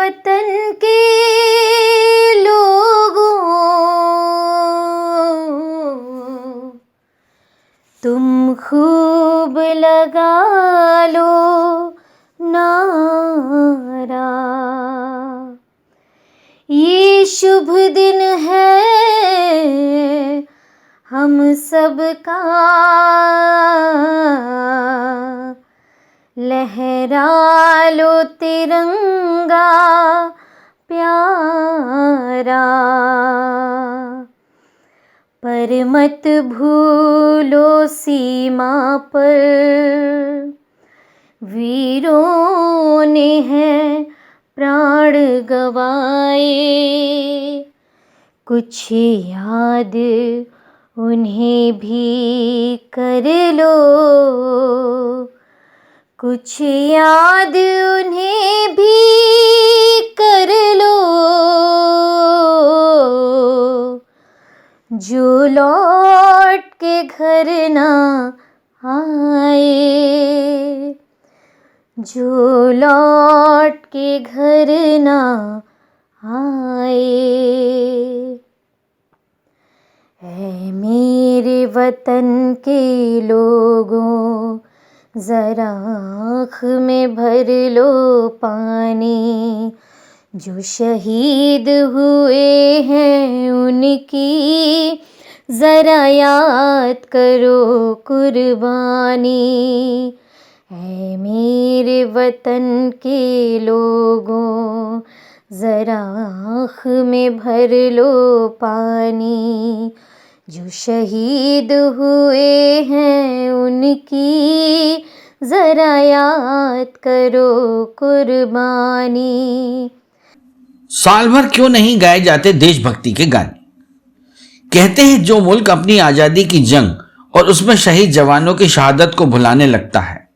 वतन के लोगों, तुम खूब लगा लो नारा। ये शुभ दिन है हम सबका, लहरा लो तिरंगा प्यारा। पर मत भूलो सीमा पर वीरों ने है प्राण गवाए। कुछ याद उन्हें भी कर लो, कुछ याद उन्हें भी कर लो, जो लौट के घर ना आए, जो लौट के घर ना आए। ऐ मेरे वतन के लोगों, जरा आँख में भर लो पानी। जो शहीद हुए हैं उनकी जरा याद करो कुर्बानी। ऐ मेरे वतन के लोगों, जरा आँख में भर लो पानी। जो शहीद हुए हैं उनकी जरा याद करो कुर्बानी। साल भर क्यों नहीं गाए जाते देशभक्ति के गाने? कहते हैं जो मुल्क अपनी आजादी की जंग और उसमें शहीद जवानों की शहादत को भुलाने लगता है,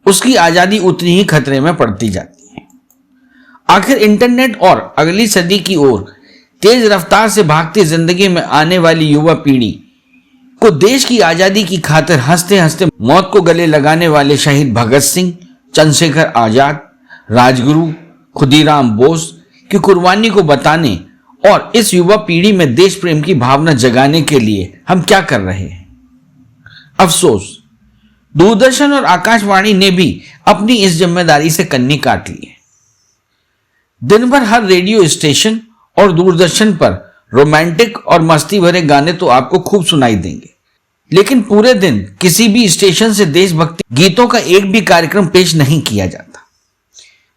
उसकी आजादी उतनी ही खतरे में पड़ती जाती है। आखिर इंटरनेट और अगली सदी की ओर तेज रफ्तार से भागती जिंदगी में आने वाली युवा पीढ़ी को देश की आजादी की खातिर हंसते हंसते मौत को गले लगाने वाले शहीद भगत सिंह, चंद्रशेखर आजाद, राजगुरु, खुदीराम बोस की कुर्बानी को बताने और इस युवा पीढ़ी में देश प्रेम की भावना जगाने के लिए हम क्या कर रहे हैं? अफसोस, दूरदर्शन और आकाशवाणी ने भी अपनी इस जिम्मेदारी से कन्नी काट ली है। दिन भर हर रेडियो स्टेशन और दूरदर्शन पर रोमांटिक और मस्ती भरे गाने तो आपको खूब सुनाई देंगे, लेकिन पूरे दिन किसी भी स्टेशन से देशभक्ति गीतों का एक भी कार्यक्रम पेश नहीं किया जाता।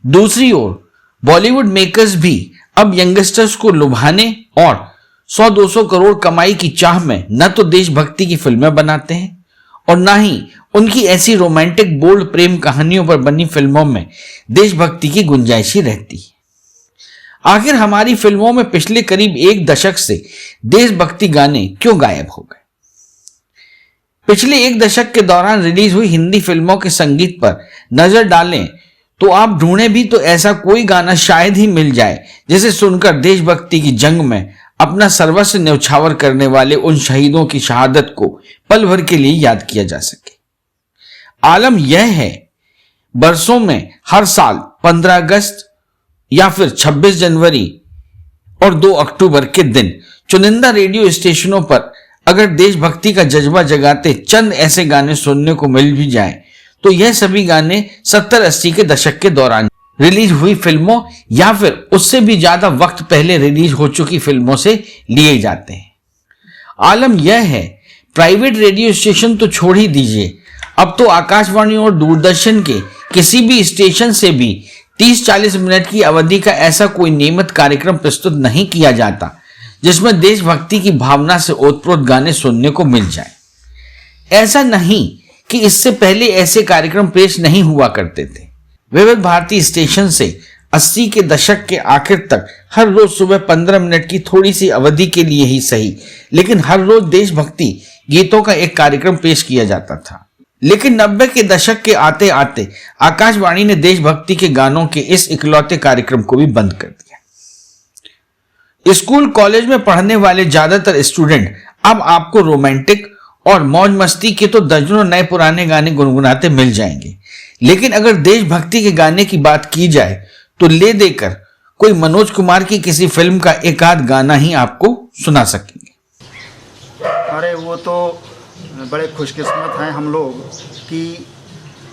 दूसरी ओर बॉलीवुड मेकर्स भी अब यंगस्टर्स को लुभाने और 100-200 करोड़ कमाई की चाह में न तो देशभक्ति की फिल्में बनाते हैं और न ही उनकी ऐसी रोमांटिक बोल्ड प्रेम कहानियों पर बनी फिल्मों में देशभक्ति की गुंजाइश ही रहती है। आखिर हमारी फिल्मों में पिछले करीब एक दशक से देशभक्ति गाने क्यों गायब हो गए? पिछले एक दशक के दौरान रिलीज हुई हिंदी फिल्मों के संगीत पर नजर डालें तो आप ढूंढे भी तो ऐसा कोई गाना शायद ही मिल जाए जिसे सुनकर देशभक्ति की जंग में अपना सर्वस्व न्यौछावर करने वाले उन शहीदों की शहादत को पल भर के लिए याद किया जा सके। आलम यह है, बरसों में हर साल 15 अगस्त या फिर 26 जनवरी और 2 अक्टूबर के दिन चुनिंदा रेडियो स्टेशनों पर अगर देशभक्ति का जज्बा जगाते चंद ऐसे गाने सुनने को मिल भी जाए तो यह सभी गाने 70-80 के दशक के दौरान रिलीज हुई फिल्मों या फिर उससे भी ज्यादा वक्त पहले रिलीज हो चुकी फिल्मों से लिए जाते हैं। आलम यह है, प्राइवेट रेडियो स्टेशन तो छोड़ ही दीजिए, अब तो आकाशवाणी और दूरदर्शन के किसी भी स्टेशन से भी 30-40 मिनट की अवधि का ऐसा कोई नियमित कार्यक्रम प्रस्तुत नहीं किया जाता जिसमें देशभक्ति की भावना से ओतप्रोत गाने सुनने को मिल जाए। ऐसा नहीं कि इससे पहले ऐसे कार्यक्रम पेश नहीं हुआ करते थे। विविध भारती स्टेशन से 80 के दशक के आखिर तक हर रोज सुबह 15 मिनट की थोड़ी सी अवधि के लिए ही सही, लेकिन हर रोज देशभक्ति गीतों का एक कार्यक्रम पेश किया जाता था। लेकिन 90 के दशक के आते आते आकाशवाणी ने देशभक्ति के गानों के इस इकलौते कार्यक्रम को भी बंद कर दिया। स्कूल कॉलेज में पढ़ने वाले ज्यादातर स्टूडेंट अब आपको रोमांटिक और मौज मस्ती के तो दर्जनों नए पुराने गाने गुनगुनाते मिल जाएंगे, लेकिन अगर देशभक्ति के गाने की बात की जाए तो ले देकर कोई मनोज कुमार की किसी फिल्म का एक आध गाना ही आपको सुना सकेंगे। अरे वो तो बड़े खुशकिस्मत हैं हम लोग कि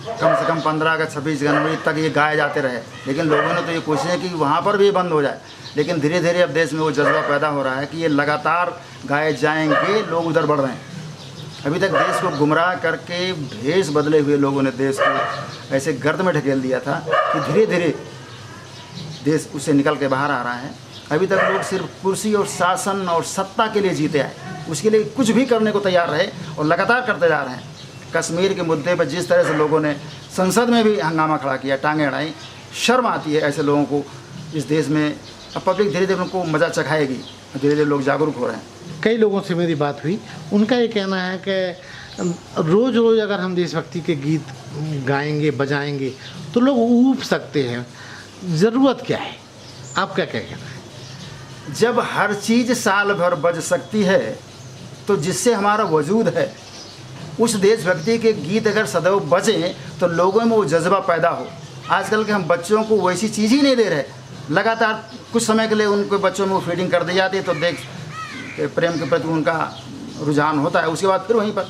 कम से कम 15 अगस्त 26 जनवरी तक ये गाए जाते रहे, लेकिन लोगों ने तो ये कोशिश है कि वहाँ पर भी बंद हो जाए। लेकिन धीरे धीरे अब देश में वो जज्बा पैदा हो रहा है कि ये लगातार गाए जाएंगे, लोग उधर बढ़ रहे हैं। अभी तक देश को गुमराह करके भेष बदले हुए लोगों ने देश को ऐसे गर्त में ढकेल दिया था कि धीरे धीरे देश उससे निकल के बाहर आ रहा है। अभी तक लोग सिर्फ कुर्सी और शासन और सत्ता के लिए जीते आए, उसके लिए कुछ भी करने को तैयार रहे और लगातार करते जा रहे हैं। कश्मीर के मुद्दे पर जिस तरह से लोगों ने संसद में भी हंगामा खड़ा किया, टांगें अड़ाई, शर्म आती है ऐसे लोगों को इस देश में। अब पब्लिक धीरे धीरे उनको मज़ा चखाएगी, धीरे धीरे लोग जागरूक हो रहे हैं। कई लोगों से मेरी बात हुई, उनका ये कहना है कि रोज़ रोज़ अगर हम देशभक्ति के गीत गाएंगे बजाएंगे तो लोग ऊब सकते हैं, ज़रूरत क्या है? आपका क्या कहना है? जब हर चीज़ साल भर बज सकती है तो जिससे हमारा वजूद है उस देशभक्ति के गीत अगर सदैव बजें तो लोगों में वो जज्बा पैदा हो। आजकल के हम बच्चों को वैसी चीज़ ही नहीं दे रहे। लगातार कुछ समय के लिए उनके बच्चों में वो फीडिंग कर दी जाती है तो देख प्रेम के प्रति उनका रुझान होता है, उसके बाद फिर वहीं पर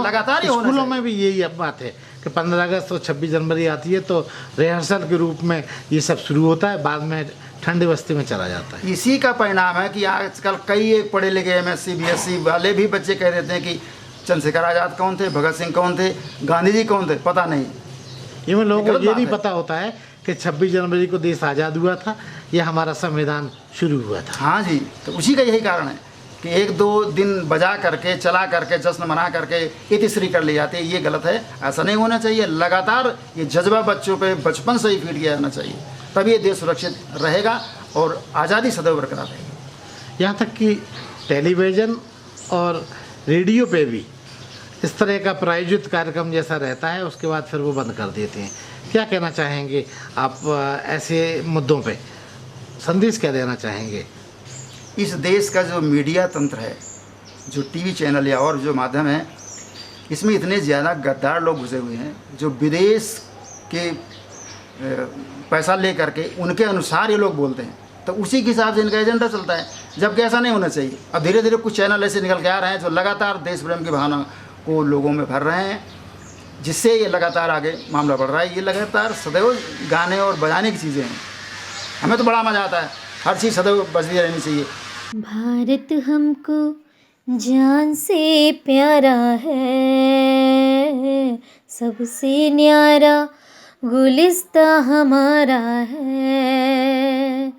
लगातार स्कूलों में भी यही बात है कि 15 अगस्त और 26 जनवरी आती है तो रिहर्सल के रूप में ये सब शुरू होता है, बाद में ठंडे बस्ती में चला जाता है। इसी का परिणाम है कि आजकल कई एक पढ़े लिखे MSc BSc वाले भी बच्चे कह देते हैं कि चंद्रशेखर आज़ाद कौन थे, भगत सिंह कौन थे, गांधी जी कौन थे, पता नहीं। इवन लोगों को ये नहीं पता होता है कि 26 जनवरी को देश आज़ाद हुआ था, यह हमारा संविधान शुरू हुआ था। हाँ जी, तो उसी का यही कारण है कि 1-2 दिन बजा करके चला करके जश्न मना करके इतिश्री कर ली जाती है। ये गलत है, ऐसा नहीं होना चाहिए। लगातार ये जज्बा बच्चों पे बचपन से ही फीड किया जाना चाहिए, तभी ये देश सुरक्षित रहेगा और आज़ादी सदैव बरकरार रहेगी। यहाँ तक कि टेलीविज़न और रेडियो पे भी इस तरह का प्रायोजित कार्यक्रम जैसा रहता है, उसके बाद फिर वो बंद कर देते हैं। क्या कहना चाहेंगे आप ऐसे मुद्दों पे? संदेश क्या देना चाहेंगे? इस देश का जो मीडिया तंत्र है, जो टीवी चैनल या और जो माध्यम है, इसमें इतने ज़्यादा गद्दार लोग घुसे हुए हैं जो विदेश के पैसा ले करके उनके अनुसार ये लोग बोलते हैं, तो उसी के हिसाब से इनका एजेंडा चलता है, जबकि ऐसा नहीं होना चाहिए। अब धीरे धीरे कुछ चैनल ऐसे निकल के आ रहे हैं जो लगातार देश प्रेम की भावना को लोगों में भर रहे हैं, जिससे ये लगातार आगे मामला बढ़ रहा है। ये लगातार सदैव गाने और बजाने की चीज़ें हैं। हमें तो बड़ा मज़ा आता है, हर चीज़ सदैव बजती रहनी चाहिए। भारत हमको जान से प्यारा है, सबसे न्यारा गुलिस्ता हमारा है।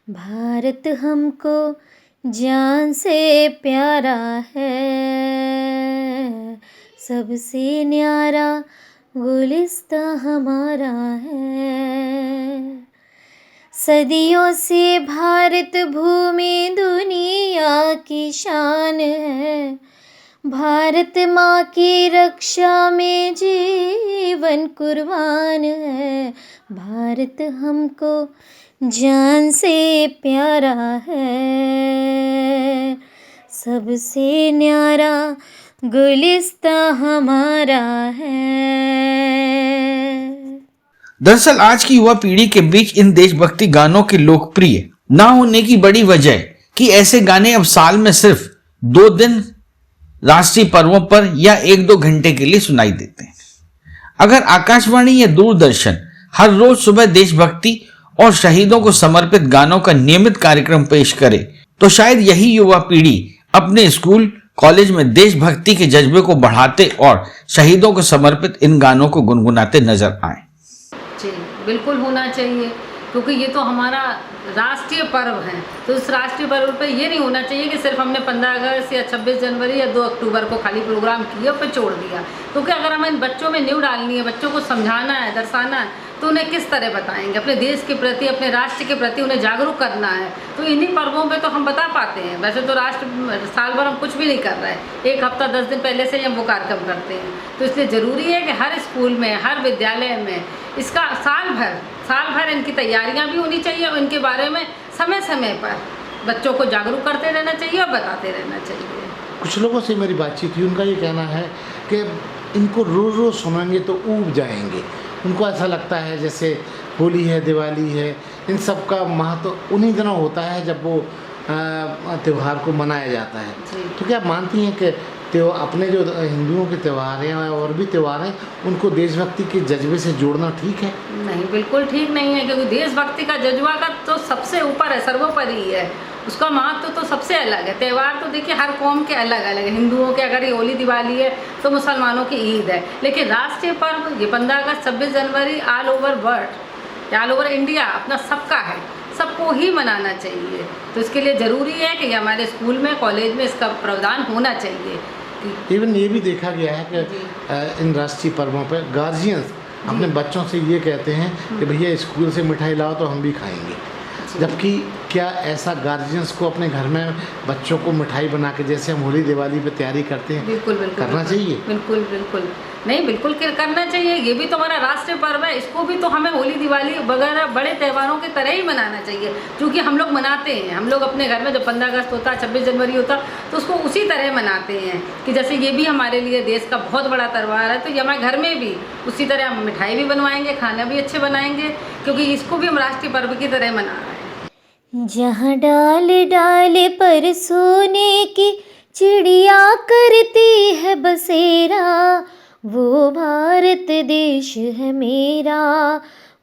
भारत हमको जान से प्यारा है, सबसे न्यारा गुलिस्ता हमारा है। सदियों से भारत भूमि दुनिया की शान है, भारत माँ की रक्षा में जीवन कुर्बान है। भारत हमको जान से प्यारा है, सबसे न्यारा गुलिस्ता हमारा है। दरअसल आज की युवा पीढ़ी के बीच इन देशभक्ति गानों के लोकप्रिय ना होने की बड़ी वजह कि ऐसे गाने अब साल में सिर्फ 2 दिन राष्ट्रीय पर्वों पर या 1-2 घंटे के लिए सुनाई देते हैं। अगर आकाशवाणी या दूरदर्शन हर रोज सुबह देशभक्ति और शहीदों को समर्पित गानों का नियमित कार्यक्रम पेश करे तो शायद यही युवा पीढ़ी अपने स्कूल कॉलेज में देशभक्ति के जज्बे को बढ़ाते और शहीदों को समर्पित इन गानों को गुनगुनाते नजर आए। जी बिल्कुल होना चाहिए, क्योंकि ये तो हमारा राष्ट्रीय पर्व है। तो इस राष्ट्रीय पर्व पे ये नहीं होना चाहिए कि सिर्फ हमने 15 अगस्त या 26 जनवरी या 2 अक्टूबर को खाली प्रोग्राम किया और फिर छोड़ दिया। क्योंकि अगर हमें बच्चों में नींव डालनी है, बच्चों को समझाना है, दर्शाना है, तो उन्हें किस तरह बताएंगे? अपने देश के प्रति, अपने राष्ट्र के प्रति उन्हें जागरूक करना है, तो इन्हीं पर्वों पे तो हम बता पाते हैं। वैसे तो राष्ट्र साल भर हम कुछ भी नहीं कर रहे हैं, 1 हफ्ता 10 दिन पहले से हम वो कार्यक्रम करते हैं। तो इसलिए ज़रूरी है कि हर स्कूल में, हर विद्यालय में इसका साल भर इनकी तैयारियाँ भी होनी चाहिए और इनके बारे में समय समय पर बच्चों को जागरूक करते रहना चाहिए और बताते रहना चाहिए। कुछ लोगों से मेरी बातचीत हुई, उनका ये कहना है कि इनको रोज़ रोज़ सुनेंगे तो ऊब जाएंगे। उनको ऐसा लगता है जैसे होली है, दिवाली है इन सब का महत्व उन्हीं दिनों होता है जब वो त्यौहार को मनाया जाता है। जी। तो क्या आप मानती हैं कि अपने जो हिंदुओं के त्यौहार हैं और भी त्यौहार हैं उनको देशभक्ति के जज्बे से जोड़ना ठीक है? नहीं, बिल्कुल ठीक नहीं है, क्योंकि देशभक्ति का जज्बा का तो सबसे ऊपर है, सर्वोपरि है। उसका महत्व तो सबसे अलग है। त्यौहार तो देखिए हर कौम के अलग अलग है। हिंदुओं के अगर ये होली दिवाली है तो मुसलमानों की ईद है, लेकिन राष्ट्रीय पर्व ये 15 अगस्त 26 जनवरी all over world, all over India अपना सबका है, सबको ही मनाना चाहिए। तो इसके लिए ज़रूरी है कि हमारे स्कूल में, कॉलेज में इसका प्रावधान होना चाहिए। इवन ये भी देखा गया है कि इन राष्ट्रीय पर्वों पर गार्जियंस अपने बच्चों से ये कहते हैं कि भैया स्कूल से मिठाई लाओ तो हम भी खाएंगे, जबकि क्या ऐसा गार्जियंस को अपने घर में बच्चों को मिठाई बना के जैसे हम होली दिवाली पे तैयारी करते हैं बिल्कुल करना चाहिए? बिल्कुल बिल्कुल नहीं, बिल्कुल करना चाहिए। ये भी तो हमारा राष्ट्रीय पर्व है, इसको भी तो हमें होली दिवाली वगैरह बड़े त्योहारों की तरह ही मनाना चाहिए, क्योंकि हम लोग मनाते हैं। हम लोग अपने घर में जब 15 अगस्त होता है, 26 जनवरी होता, तो उसको उसी तरह मनाते हैं कि जैसे ये भी हमारे लिए देश का बहुत बड़ा त्यौहार है। तो ये हमारे घर में भी उसी तरह हम मिठाई भी बनवाएंगे, खाना भी अच्छे बनाएंगे, क्योंकि इसको भी हम राष्ट्रीय पर्व की तरह मना रहे हैं। जहाँ डाल डाल पर सोने की चिड़िया करती है बसेरा, वो भारत देश है मेरा,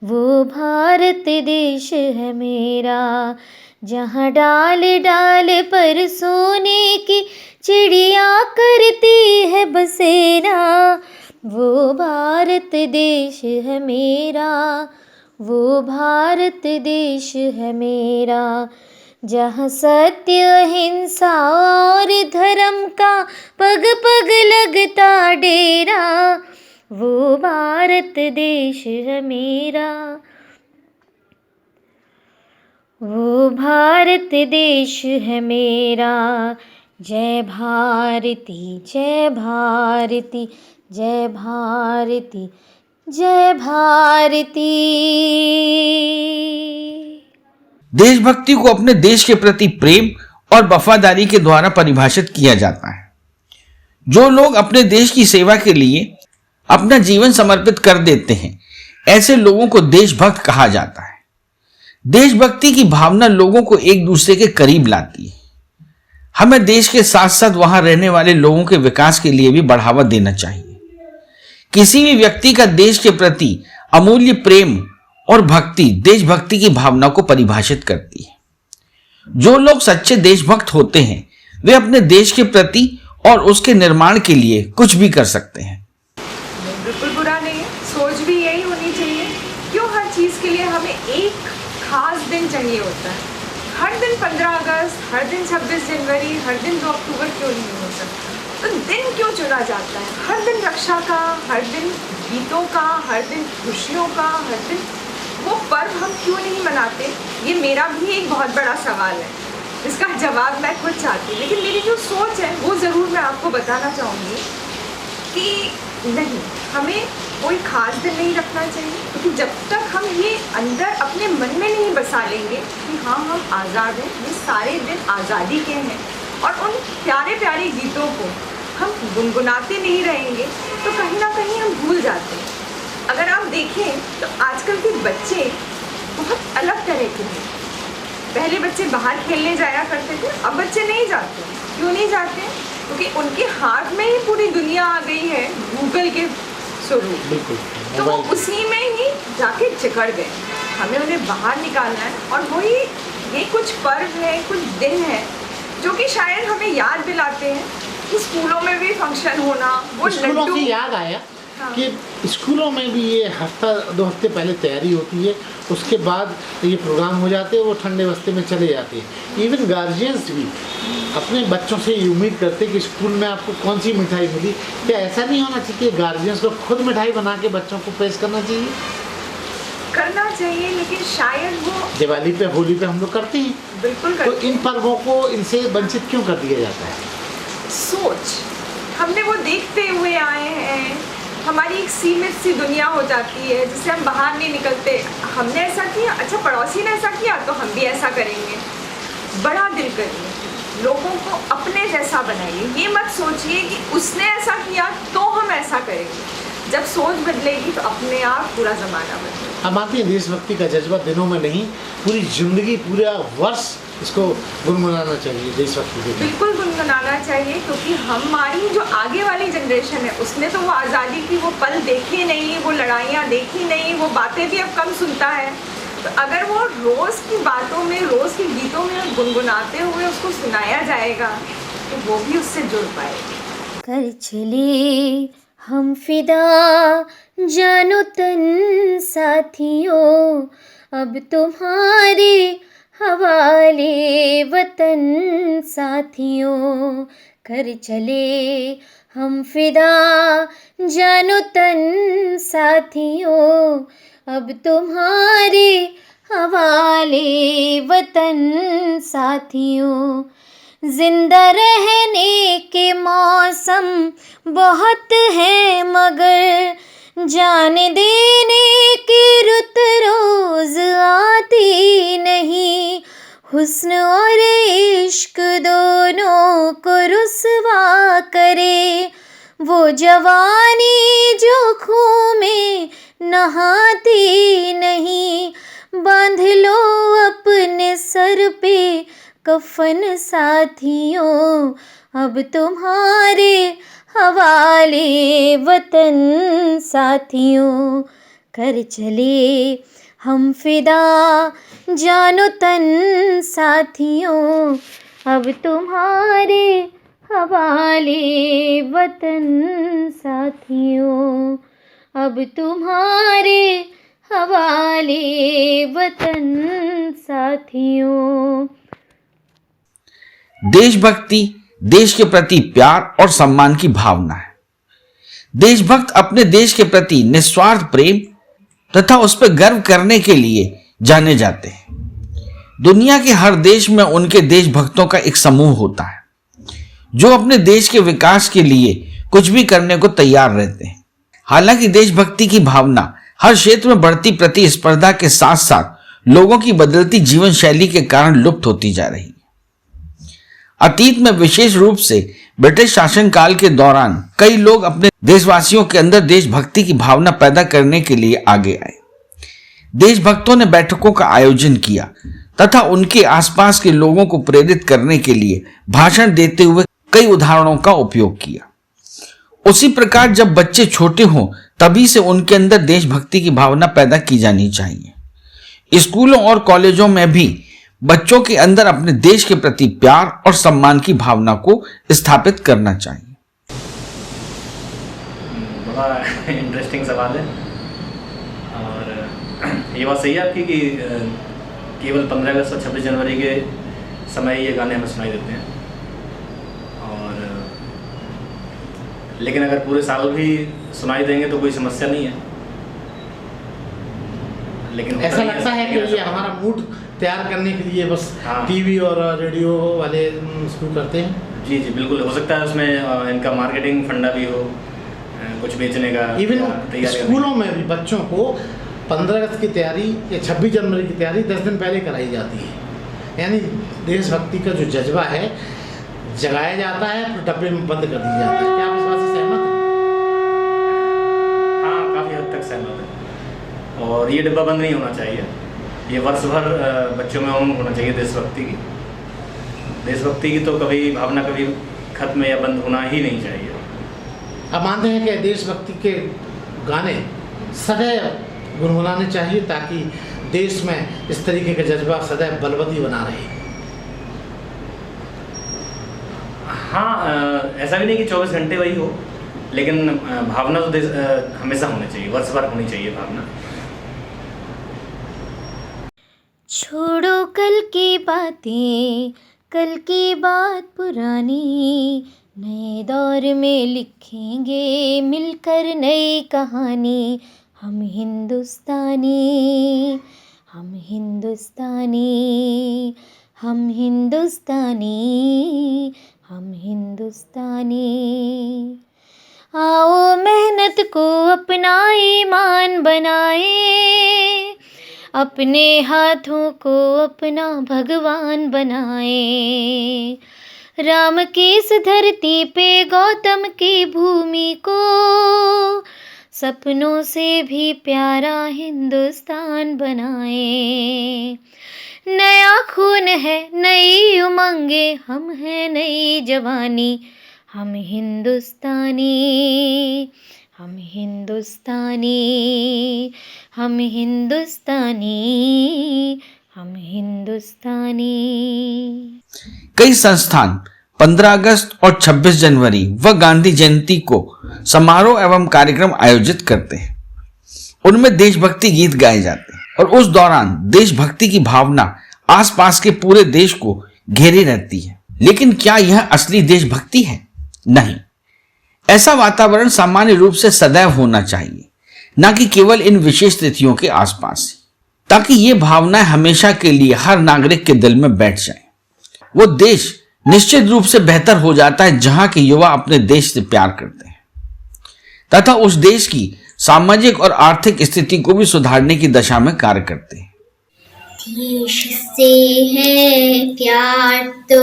वो भारत देश है मेरा। जहाँ डाल डाल पर सोने की चिड़िया करती है बसेरा, वो भारत देश है मेरा, वो भारत देश है मेरा। जहाँ सत्य अहिंसा और धर्म का पग पग लगता डेरा, वो भारत देश है मेरा, वो भारत देश है मेरा। जय भारती जय भारती जय भारती जय भारती। देशभक्ति को अपने देश के प्रति प्रेम और वफादारी के द्वारा परिभाषित किया जाता है। जो लोग अपने देश की सेवा के लिए अपना जीवन समर्पित कर देते हैं, ऐसे लोगों को देशभक्त कहा जाता है। देशभक्ति की भावना लोगों को एक दूसरे के करीब लाती है। हमें देश के साथ साथ वहां रहने वाले लोगों के विकास के लिए भी बढ़ावा देना चाहिए। किसी भी व्यक्ति का देश के प्रति अमूल्य प्रेम और भक्ति देशभक्ति की भावना को परिभाषित करती है। जो लोग सच्चे देशभक्त होते हैं वे अपने देश के प्रति और उसके निर्माण के लिए कुछ भी कर सकते हैं। बिल्कुल बुरा नहीं है, सोच भी यही होनी चाहिए। क्यों हर चीज़ के लिए हमें एक खास दिन चाहिए होता है? हर दिन 15 अगस्त, हर दिन 26 जनवरी, हर दिन 2 अक्टूबर क्यों नहीं हो सकता? तो दिन क्यों चुना जाता है? हर दिन रक्षा का, हर दिन गीतों का, हर दिन खुशियों का, हर दिन वो पर्व हम क्यों नहीं मनाते? ये मेरा भी एक बहुत बड़ा सवाल है, इसका जवाब मैं खुद चाहती हूँ। लेकिन मेरी जो सोच है वो ज़रूर मैं आपको बताना चाहूँगी कि नहीं, हमें कोई ख़ास दिन नहीं रखना चाहिए, क्योंकि जब तक हम ये अंदर अपने मन में नहीं बसा लेंगे कि हाँ हम आज़ाद हैं, ये सारे दिन आज़ादी के हैं, और उन प्यारे प्यारे गीतों को हम गुनगुनाते नहीं रहेंगे, तो कहीं ना कहीं हम भूल जाते हैं। अगर आप देखें तो आजकल के बच्चे बहुत अलग तरह के हैं। पहले बच्चे बाहर खेलने जाया करते थे, अब बच्चे नहीं जाते। क्यों नहीं जाते? क्योंकि उनके हाथ में ही पूरी दुनिया आ गई है गूगल के स्वरूप। बिल्कुल, तो वो उसी में ही जाके जकड़ गए। हमें उन्हें बाहर निकालना है, और वही ये कुछ पर्व है, कुछ दिन है जो कि शायद हमें याद दिलाते हैं कि स्कूलों में भी फंक्शन होना, वो स्कूलों लड्डू। से याद आया हाँ। कि स्कूलों में भी ये हफ्ता 2 हफ्ते पहले तैयारी होती है, उसके बाद ये प्रोग्राम हो जाते हैं, वो ठंडे वस्ते में चले जाते हैं। इवन गार्जियंस भी अपने बच्चों से ये उम्मीद करते हैं कि स्कूल में आपको कौन सी मिठाई मिली। क्या ऐसा नहीं होना चाहिए? गार्जियंस को खुद मिठाई बना के बच्चों को पेश करना चाहिए? करना चाहिए, लेकिन शायद वो दिवाली पे, होली पे हम लोग करते हैं, बिल्कुल तो करते इन पर्वों को इनसे वंचित क्यों कर दिया जाता है? सोच हमने वो देखते हुए आए हैं। हमारी एक सीमित सी दुनिया हो जाती है जिससे हम बाहर नहीं निकलते। हमने ऐसा किया, अच्छा पड़ोसी ने ऐसा किया तो हम भी ऐसा करेंगे। बड़ा दिल करिए, लोगों को अपने जैसा बनाइए। ये मत सोचिए कि उसने ऐसा किया तो हम ऐसा करेंगे। जब सोच बदलेगी तो अपने आप पूरा ज़माना बदलेगा। हम मानते हैं देशभक्ति का जज्बा दिनों में नहीं, पूरी जिंदगी, पूरा वर्ष इसको गुनगुनाना चाहिए, देशभक्ति के लिए। बिल्कुल गुनगुनाना चाहिए, क्योंकि हमारी जो आगे वाली जनरेशन है उसने तो वो आज़ादी की वो पल देखी नहीं, वो लड़ाइयाँ देखी नहीं, वो बातें भी अब कम सुनता है। तो अगर वो रोज़ की बातों में, रोज़ के गीतों में गुनगुनाते हुए उसको सुनाया जाएगा तो वो भी उससे जुड़ पाएगी। कर चले हम फिदा जानो तन साथियों, अब तुम्हारे हवाले वतन साथियों। कर चले हम फिदा जानो तन साथियों, अब तुम्हारे हवाले वतन साथियों। जिंदा रहने के मौसम बहुत है, मगर जान देने की रुत रोज आती नहीं। हुस्न और इश्क दोनों को रुसवा करे वो जवानी जो खून में नहाती नहीं। बांध लो अपने सर पे कफन साथियों, अब तुम्हारे हवाले वतन साथियों। कर चले हम फिदा जानो तन साथियों, अब तुम्हारे हवाले वतन साथियों, अब तुम्हारे हवाले वतन साथियों। देशभक्ति देश के प्रति प्यार और सम्मान की भावना है। देशभक्त अपने देश के प्रति निस्वार्थ प्रेम तथा उस पर गर्व करने के लिए जाने जाते हैं। दुनिया के हर देश में उनके देशभक्तों का एक समूह होता है जो अपने देश के विकास के लिए कुछ भी करने को तैयार रहते हैं। हालांकि देशभक्ति की भावना हर क्षेत्र में बढ़ती प्रतिस्पर्धा के साथ साथ लोगों की बदलती जीवन शैली के कारण लुप्त होती जा रही है। अतीत में विशेष रूप से ब्रिटिश शासनकाल के दौरान कई लोग अपने देशवासियों के अंदर देशभक्ति की भावना पैदा करने के लिए आगे आए। देशभक्तों ने बैठकों का आयोजन किया तथा उनके आसपास के लोगों को प्रेरित करने के लिए भाषण देते हुए कई उदाहरणों का उपयोग किया। उसी प्रकार जब बच्चे छोटे हों तभी से उनके अंदर देशभक्ति की भावना पैदा की जानी चाहिए। स्कूलों और कॉलेजों में भी बच्चों के अंदर अपने देश के प्रति प्यार और सम्मान की भावना को स्थापित करना चाहिए। बड़ा इंटरेस्टिंग सवाल है और ये बात सही है आपकी कि केवल 15 अगस्त और 26 जनवरी के समय ये गाने हमें सुनाई देते हैं, और लेकिन अगर पूरे साल भी सुनाई देंगे तो कोई समस्या नहीं है। लेकिन ऐसा लगता है कि ये हमारा मूड तैयार करने के लिए बस हाँ। टीवी और रेडियो वाले शुरू करते हैं। जी जी बिल्कुल, हो सकता है उसमें इनका मार्केटिंग फंडा भी हो, कुछ बेचने का। इवन तैयारी स्कूलों में भी बच्चों को 15 अगस्त की तैयारी या 26 जनवरी की तैयारी 10 दिन पहले कराई जाती है। यानी देशभक्ति का जो जज्बा है जगाया जाता है, फिर डब्बे में बंद कर दिया जाता है। क्या आप इस बात से सहमत हैं? हाँ, काफ़ी हद तक सहमत है। और ये डिब्बा बंद नहीं होना चाहिए, ये वर्ष भर बच्चों में उमंग होना चाहिए देशभक्ति की। देशभक्ति की तो कभी भावना कभी खत्म या बंद होना ही नहीं चाहिए। आप मानते हैं कि देशभक्ति के गाने सदैव गुनगुनाने चाहिए ताकि देश में इस तरीके का जज्बा सदैव बलवती बना रहे? हाँ, ऐसा भी नहीं कि 24 घंटे वही हो, लेकिन भावना तो हमेशा होनी चाहिए, वर्ष भर होनी चाहिए भावना। छोड़ो कल की बातें, कल की बात पुरानी, नए दौर में लिखेंगे मिलकर नई कहानी। हम हिंदुस्तानी, हम हिंदुस्तानी, हम हिंदुस्तानी, हम हिंदुस्तानी। आओ मेहनत को अपना ईमान बनाए, अपने हाथों को अपना भगवान बनाए। राम की इस धरती पे गौतम की भूमि को सपनों से भी प्यारा हिंदुस्तान बनाए। नया खून है, नई उमंगे, हम हैं नई जवानी, हम हिंदुस्तानी, हम हिंदुस्तानी, हम हिंदुस्तानी, हम हिंदुस्तानी। कई संस्थान 15 अगस्त और 26 जनवरी व गांधी जयंती को समारोह एवं कार्यक्रम आयोजित करते हैं। उनमें देशभक्ति गीत गाए जाते हैं और उस दौरान देशभक्ति की भावना आसपास के पूरे देश को घेरे रहती है। लेकिन क्या यह असली देशभक्ति है? नहीं। ऐसा वातावरण सामान्य रूप से सदैव होना चाहिए, न कि केवल इन विशेष तिथियों के आसपास, ताकि ये भावनाएं हमेशा के लिए हर नागरिक के दिल में बैठ जाएं। वो देश निश्चित रूप से बेहतर हो जाता है जहां के युवा अपने देश से प्यार करते हैं तथा उस देश की सामाजिक और आर्थिक स्थिति को भी सुधारने की दिशा में कार्य करते हैं। देश से है प्यार तो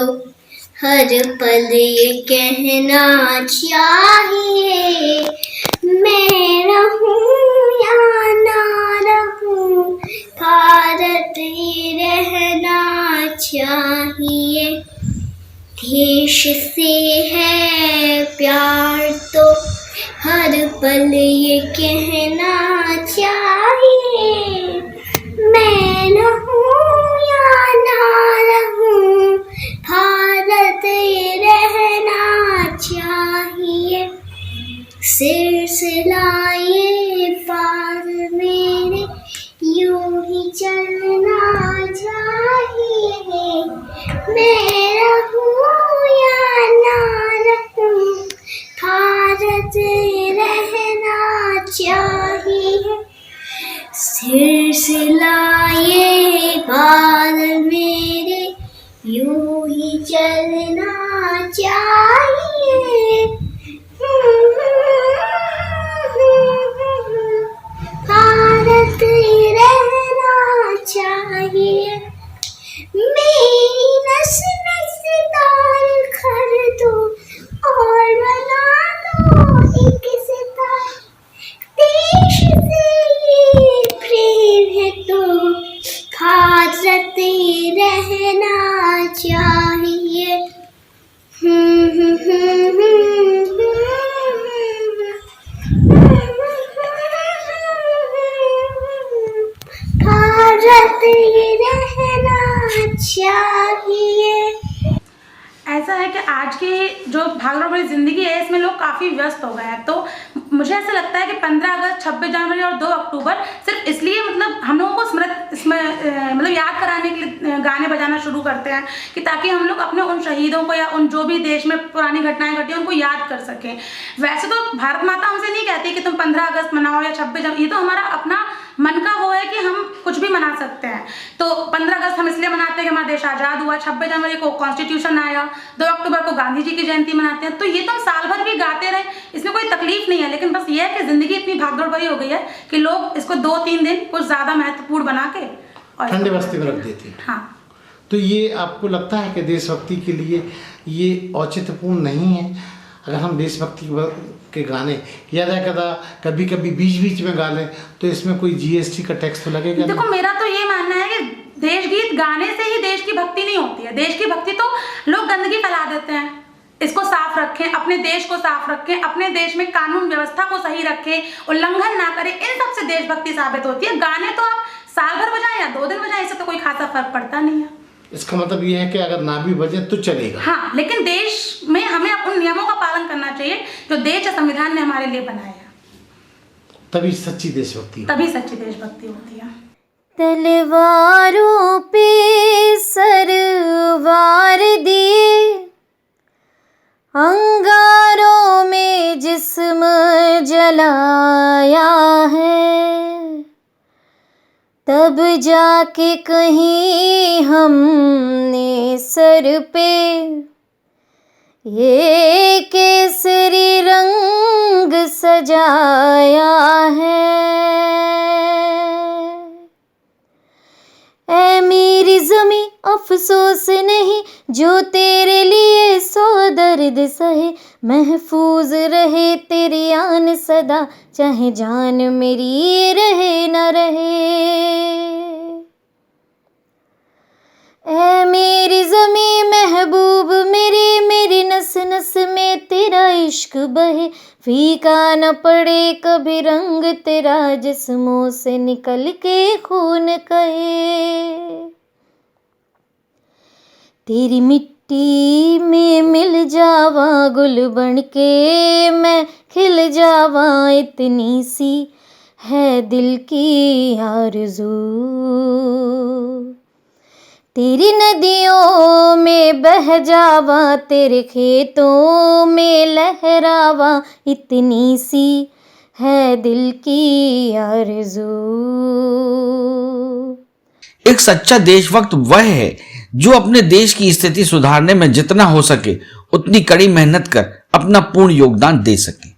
हर पल ये कहना चाहिए, मैं रहूं या ना रहूं, भारत ही रहना चाहिए। देश से है प्यार तो हर पल ये कहना चाहिए, मैं रहूं या ना रहूं, भारत ये रहना चाहिए। सिलसिलाए पार मेरे यूं ही चलना चाहिए, मैं रहूं या ना रहूं, भारत रहना चाहिए। सिलसिलाए पार मेरे यूं ही चलना चाहिए, भारत रहना चाहिए। मेरी नस नस तार कर दो और बना दो एक सितारा, देश से ये प्रेम है तो भारत रहना चाहिए। भारत रहना चाहिए। ऐसा है कि आज की जो भागदौड़ भरी ज़िंदगी है इसमें लोग काफ़ी व्यस्त हो गए हैं, तो मुझे ऐसा लगता है कि 15 अगस्त, 26 जनवरी और 2 अक्टूबर सिर्फ इसलिए मतलब हम लोगों को मतलब याद कराने के लिए गाने बजाना शुरू करते हैं कि ताकि हम लोग अपने उन शहीदों को या उन जो भी देश में पुरानी घटनाएं घटी उनको याद कर सकें। वैसे तो भारत माता हमसे नहीं कहती कि तुम 15 अगस्त मनाओ या 26 जनवरी, ये तो हमारा अपना मन का वो है कि हम कुछ भी मना सकते हैं। तो 15 अगस्त हम इसलिए मनाते हैं कि हमारा देश आज़ाद हुआ, 26 जनवरी को कॉन्स्टिट्यूशन आया, 2 अक्टूबर को गांधी जी की जयंती मनाते हैं। तो ये तो हम साल भर भी गाते रहे, इसमें कोई तकलीफ नहीं है, लेकिन बस ये है कि ज़िंदगी इतनी भागदौड़ भरी हो गई है कि लोग इसको 2-3 दिन कुछ ज़्यादा महत्वपूर्ण बना के और ठंडे बस्ती में रख देते हैं। हाँ, तो ये आपको लगता है कि देशभक्ति के लिए ये औचित्यपूर्ण नहीं है? अगर हम देशभक्ति के गाने या कभी कभी बीच बीच में गा लें तो इसमें कोई जीएसटी का टैक्स तो लगेगा? देखो, मेरा तो ये मानना है कि देश गीत गाने से ही देश की भक्ति नहीं होती है। देश की भक्ति तो लोग गंदगी फैला देते हैं। इसको साफ रखें, अपने देश को साफ रखें, अपने देश में कानून व्यवस्था को सही रखें, उल्लंघन ना करें, इन सब से देशभक्ति साबित होती है। गाने तो आप साल भर बजाएं या 2 दिन बजाएं, इससे तो कोई खासा फर्क पड़ता नहीं है। इसका मतलब ये है कि अगर ना भी बजे तो चलेगा। हाँ, लेकिन देश में हमें उन नियमों का पालन करना चाहिए जो देश या संविधान ने हमारे लिए बनाया है। तभी सच्ची देशभक्ति होती है। तलवारों पे सरवार दिए, अंगारों में जिस्म जलाया है, तब जाके कहीं हमने सर पे ये केसरी रंग सजाया है। ऐ मेरी ज़मीं अफसोस नहीं जो तेरे लिए 100 दर्द सहे, महफूज रहे तेरी आन सदा, चाहे जान मेरी रहे न रहे। ऐ मेरी ज़मीं महबूब मेरी, मेरी नस नस में तेरा इश्क बहे, फीका न पड़े कभी रंग तेरा, जिस्मों से निकल के खून कहे। तेरी मिट्टी में मिल जावा गुल बन के, मैं खिल जावा, इतनी सी है दिल की आरज़ू। तेरी नदियों में बह जावा, तेरे खेतों में लहरावा, इतनी सी है दिल की आरज़ू। एक सच्चा देशभक्त वह है जो अपने देश की स्थिति सुधारने में जितना हो सके उतनी कड़ी मेहनत कर अपना पूर्ण योगदान दे सके।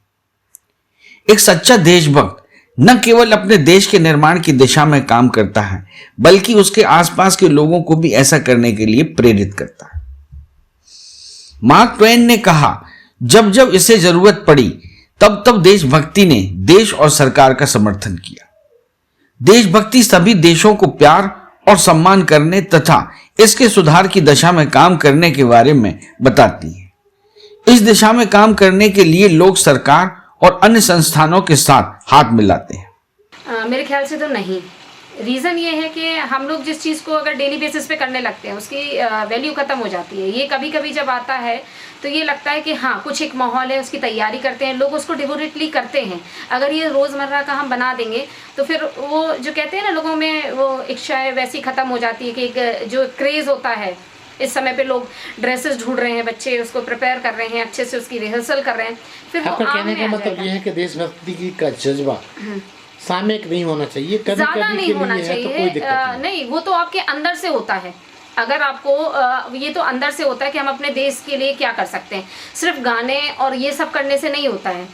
एक सच्चा देशभक्त न केवल अपने देश के निर्माण की दिशा में काम करता है, बल्कि उसके आसपास के लोगों को भी ऐसा करने के लिए प्रेरित करता है। मार्क ट्वेन ने कहा, जब जब इसे जरूरत पड़ी तब तब देशभक्ति ने देश और सरकार का समर्थन किया। देशभक्ति सभी देशों को प्यार और सम्मान करने तथा इसके सुधार की दिशा में काम करने के बारे में बताती है। इस दिशा में काम करने के लिए लोग सरकार और अन्य संस्थानों के साथ हाथ मिलाते हैं। मेरे ख्याल से तो नहीं। रीज़न ये है कि हम लोग जिस चीज़ को अगर डेली बेसिस पे करने लगते हैं उसकी वैल्यू ख़त्म हो जाती है। ये कभी कभी जब आता है तो ये लगता है कि हाँ कुछ एक माहौल है, उसकी तैयारी करते हैं लोग, उसको डिवोटेडली करते हैं। अगर ये रोज़मर्रा का हम बना देंगे तो फिर वो जो कहते हैं ना लोगों में वो इच्छा वैसी ख़त्म हो जाती है कि एक जो क्रेज़ होता है। इस समय पे लोग ड्रेसेस ढूंढ रहे हैं, बच्चे उसको प्रिपेयर कर रहे हैं, अच्छे से उसकी रिहर्सल कर रहे हैं, फिर वो आपका आम कहने में का आ मतलब जाएगा। ये है कि देशभक्ति का जज्बा सामयिक नहीं होना चाहिए, कभी ज़्यादा कभी नहीं के होना लिए है तो कोई चाहिए। दिक्कत नहीं। नहीं, वो तो आपके अंदर से होता है। अगर आपको ये तो अंदर से होता है कि हम अपने देश के लिए क्या कर सकते हैं। सिर्फ गाने और ये सब करने से नहीं होता है,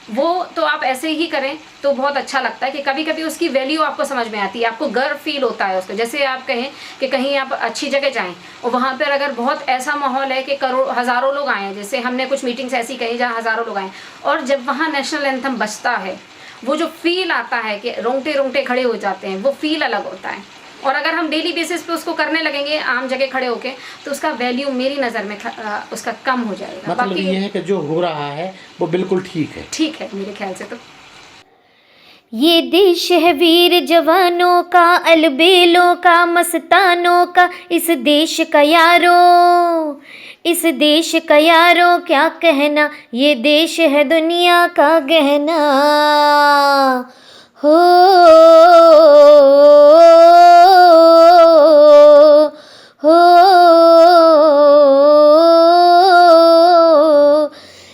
वो तो आप ऐसे ही करें तो बहुत अच्छा लगता है कि कभी कभी उसकी वैल्यू आपको समझ में आती है, आपको गर्व फील होता है उसको। जैसे आप कहें कि कहीं आप अच्छी जगह जाएं और वहाँ पर अगर बहुत ऐसा माहौल है कि हज़ारों लोग आए हैं, जैसे हमने कुछ मीटिंग्स ऐसी कही जहाँ हज़ारों लोग आए, और जब वहाँ नेशनल एंथम बजता है वो जो फील आता है कि रोंगटे रोंगटे खड़े हो जाते हैं, वो फील अलग होता है। और अगर हम डेली बेसिस पे उसको करने लगेंगे आम जगह खड़े होके तो उसका वैल्यू मेरी नज़र में उसका कम हो जाएगा। मतलब बाकी ये है कि जो हो रहा है वो बिल्कुल ठीक है मेरे ख्याल से तो। ये देश है वीर जवानों का, अलबेलों का, मस्तानों का, इस देश का यारों, इस देश का यारों क्या कहना, ये देश है दुनिया का गहना। हो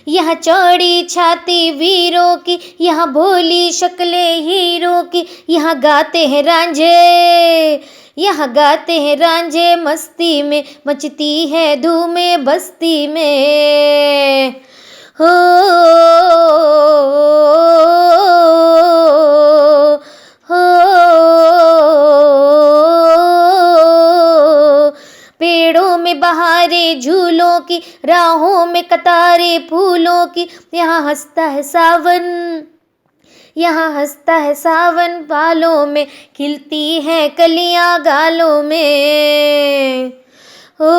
यहाँ चौड़ी छाती वीरों की, यहाँ भोली शक्लें हीरों की, यहाँ गाते हैं रांझे, यहाँ गाते हैं रांझे, मस्ती में मचती है धूमें बस्ती में। हो पेड़ों में बहारें झूलों की, राहों में कतारे फूलों की, यहाँ हंसता है सावन, यहाँ हंसता है सावन, बालों में खिलती हैं कलियां गालों में। हो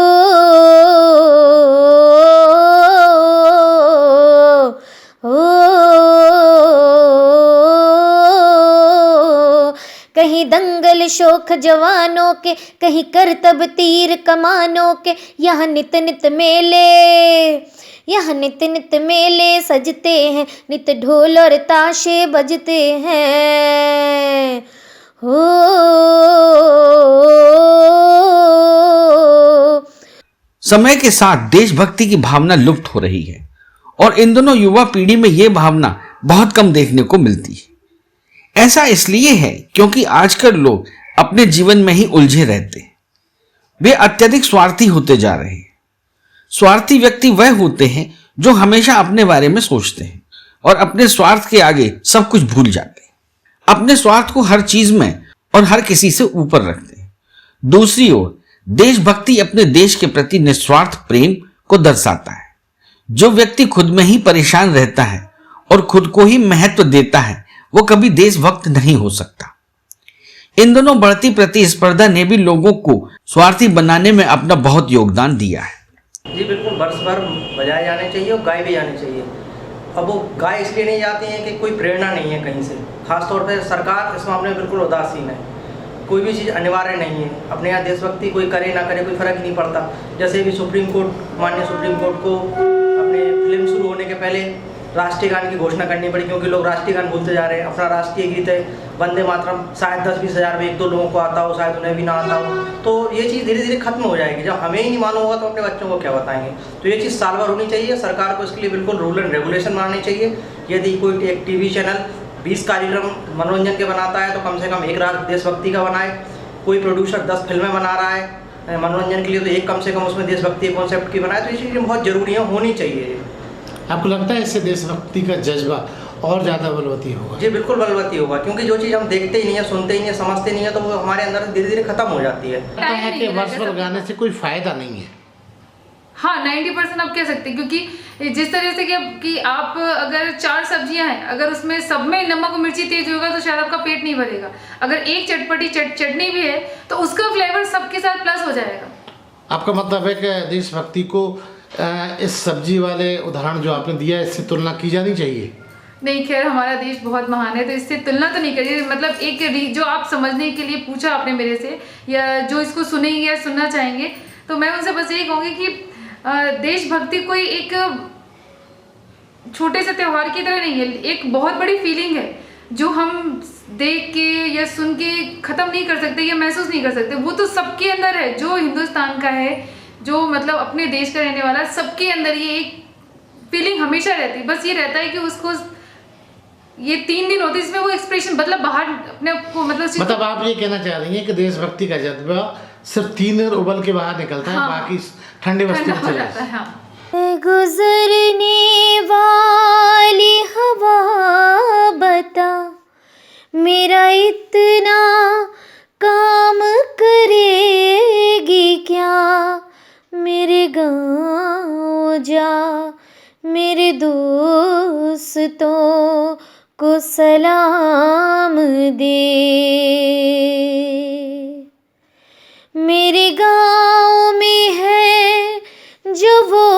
कहीं दंगल शोख जवानों के, कहीं करतब तीर कमानों के, यहाँ नित नित मेले, यहाँ नित नित मेले सजते हैं, नित ढोल और ताशे बजते हैं। हो समय के साथ देशभक्ति की भावना लुप्त हो रही है और इन दोनों युवा पीढ़ी में यह भावना बहुत कम देखने को मिलती है। ऐसा इसलिए है क्योंकि आजकल लोग अपने जीवन में ही उलझे रहते हैं। वे अत्यधिक स्वार्थी होते जा रहे हैं। स्वार्थी व्यक्ति वह होते हैं जो हमेशा अपने बारे में सोचते हैं और अपने स्वार्थ के आगे सब कुछ भूल जाते हैं। अपने स्वार्थ को हर चीज में और हर किसी से ऊपर रखते हैं। दूसरी ओर देशभक्ति अपने देश के प्रति निस्वार्थ प्रेम को दर्शाता है। जो व्यक्ति खुद में ही परेशान रहता है और खुद को ही महत्व देता है, वो कभी देशभक्त नहीं हो सकता। इन दोनों बढ़ती प्रतिस्पर्धा ने भी लोगों को स्वार्थी बनाने में अपना बहुत योगदान दिया है। जी बिल्कुल, वर्ष भर बजाए जाने चाहिए और गाए भी जाने चाहिए। अब वो गाय इसलिए नहीं जाती हैं कि कोई प्रेरणा नहीं है कहीं से, खासतौर पर सरकार इस मामले में बिल्कुल उदासीन है। कोई भी चीज़ अनिवार्य नहीं है, अपने यहाँ देशभक्ति कोई करे ना करे कोई फ़र्क ही नहीं पड़ता। जैसे भी माननीय सुप्रीम कोर्ट को अपने फिल्म शुरू होने के पहले राष्ट्रीय गान की घोषणा करनी पड़ी, क्योंकि लोग राष्ट्रीय गान भूलते जा रहे हैं। अपना राष्ट्रीय गीत है वंदे मातरम, शायद 10-20 हज़ार में 1-2 लोगों को आता हो, शायद उन्हें भी ना आता हो। तो ये चीज़ धीरे धीरे खत्म हो जाएगी। जब हमें ही नहीं मालूम होगा तो अपने बच्चों को क्या बताएंगे। तो ये चीज़ साल भर होनी चाहिए। सरकार को इसके लिए बिल्कुल रूल एंड रेगुलेशन बनानी चाहिए। यदि कोई एक टीवी चैनल 20 कार्यक्रम मनोरंजन के बनाता है तो कम से कम एक रात देशभक्ति का बनाए। कोई प्रोड्यूसर 10 फिल्में बना रहा है मनोरंजन के लिए, तो एक कम से कम उसमें देशभक्ति कॉन्सेप्ट की बनाए। तो ये चीज़ें बहुत ज़रूरी है, होनी चाहिए। आपको लगता है इससे देशभक्ति का जज्बा और ज़्यादा बलवती होगा? जी बिल्कुल बलवती होगा, क्योंकि जो चीज़ हम देखते ही नहीं है, सुनते ही नहीं है, समझते नहीं है, तो वो हमारे अंदर धीरे धीरे खत्म हो जाती है। लगता है कि वर्ष भर गाने से कोई फ़ायदा नहीं है। हाँ, 90% आप कह सकते हैं, क्योंकि जिस तरह से कि आप अगर 4 सब्जियां हैं, अगर उसमें सब में नमक और मिर्ची तेज होगा तो शायद आपका पेट नहीं भरेगा। अगर एक चटपटी चटनी भी है तो उसका फ्लेवर सबके साथ प्लस हो जाएगा। आपका मतलब है कि देशभक्ति को इस सब्जी वाले उदाहरण जो आपने दिया इससे तुलना की जानी चाहिए? नहीं, खैर हमारा देश बहुत महान है तो इससे तुलना तो नहीं करिए। मतलब एक जो आप समझने के लिए पूछा आपने मेरे से, या जो इसको सुनेंगे या सुनना चाहेंगे, तो मैं उनसे बस यही कहूँगी कि देशभक्ति कोई एक छोटे से त्यौहार की तरह नहीं है, एक बहुत बड़ी फीलिंग है जो हम देख के या सुन के ख़त्म नहीं कर सकते या महसूस नहीं कर सकते। वो तो सबके अंदर है, जो हिंदुस्तान का है, जो मतलब अपने देश का रहने वाला, सबके अंदर ये एक फीलिंग हमेशा रहती है। बस ये रहता है कि उसको ये 3 दिन होते हैं इसमें वो एक्सप्रेशन मतलब बाहर अपने को मतलब आप ये कहना चाह रही हैं कि देशभक्ति का जज्बा सिर्फ 3 दिन उबल के बाहर निकलता है, बाकी ठंडे वस्ती में चला जाता है। गुजरने वाली हवा बता, मेरा इतना काम करेगी क्या? मेरे गाँव जा, मेरे दोस्तों को सलाम दे। मेरे गाँव में है जो वो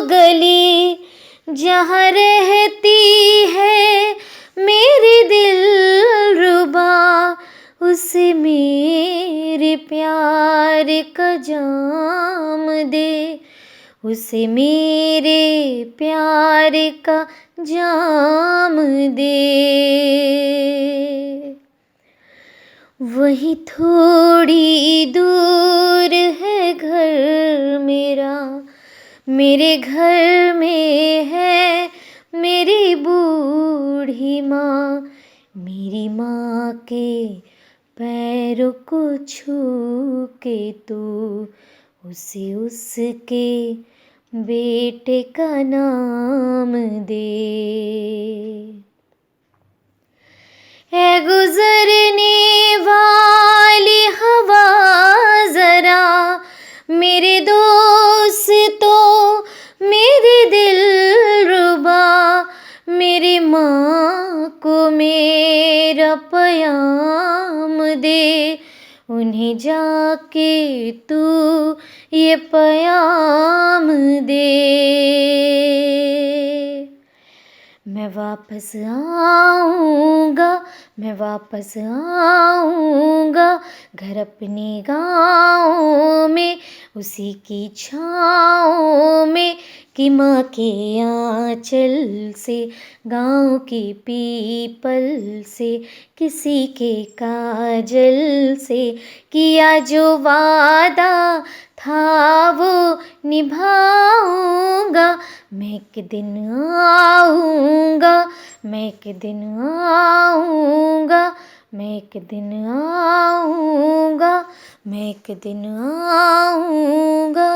गली जहाँ रहती है मेरी दिलरुबा, उसे मेरे प्यार का जाम दे, उसे मेरे प्यार का जाम दे। वही थोड़ी दूर है घर मेरा, मेरे घर में है मेरी बूढ़ी माँ। मेरी माँ के पैरों को छू के तू उसे उसके बेटे का नाम दे। है गुजरने वाली हवा जरा, मेरे दोस्तों मेरे दिलरुबा, मेरी माँ को मेरा पयाम दे, उन्हें जाके तू ये पयाम दे। मैं वापस आऊँगा, मैं वापस आऊँगा घर अपने गाँव में, उसी की छाँव में कि माँ के आँचल से, गाँव की पीपल से, किसी के काजल से किया जो वादा था वो निभाऊंगा। मैं एक दिन आऊँगा, मैं एक दिन आऊँगा, मैं एक दिन आऊँगा, मैं एक दिन आऊँगा।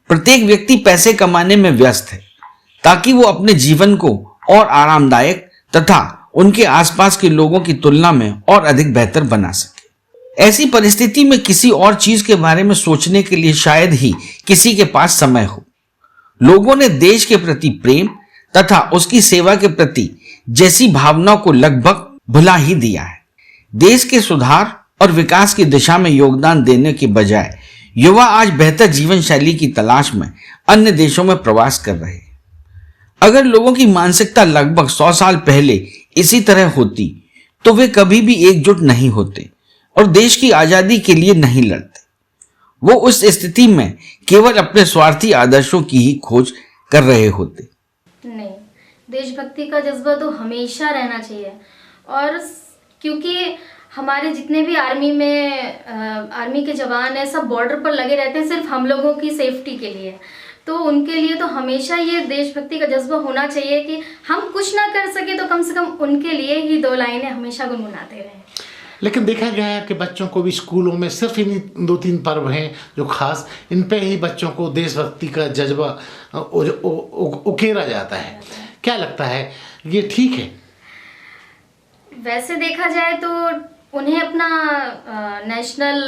प्रत्येक व्यक्ति पैसे कमाने में व्यस्त है ताकि वो अपने जीवन को और आरामदायक तथा उनके आसपास के लोगों की तुलना में और अधिक बेहतर बना सके। ऐसी परिस्थिति में किसी और चीज के बारे में सोचने के लिए शायद ही किसी के पास समय हो। लोगों ने देश के प्रति प्रेम तथा उसकी सेवा के प्रति जैसी भावना को लगभग भुला ही दिया है। देश के सुधार और विकास की दिशा में योगदान देने के बजाय युवा आज बेहतर जीवन शैली की तलाश में अन्य देशों में प्रवास कर रहे हैं। अगर लोगों की मानसिकता लगभग 100 साल पहले इसी तरह होती तो वे कभी भी एकजुट नहीं होते और देश की आजादी के लिए नहीं लड़ते। वो उस स्थिति में केवल अपने स्वार्थी आदर्शों की ही खोज कर रहे होते। नहीं, देशभक्ति का जज्बा तो हमेशा रहना चाहिए। और क्योंकि हमारे जितने भी आर्मी के जवान हैं सब बॉर्डर पर लगे रहते हैं सिर्फ हम लोगों की सेफ्टी के लिए, तो उनके लिए तो हमेशा ये देशभक्ति का जज्बा होना चाहिए कि हम कुछ ना कर सके तो कम से कम उनके लिए ही 2 लाइनें हमेशा गुनगुनाते रहें। लेकिन देखा गया है कि बच्चों को भी स्कूलों में सिर्फ इन 2-3 पर्व हैं जो खास, इन पे ही बच्चों को देशभक्ति का जज्बा उकेरा जाता है। क्या लगता है ये ठीक है? वैसे देखा जाए तो उन्हें अपना नेशनल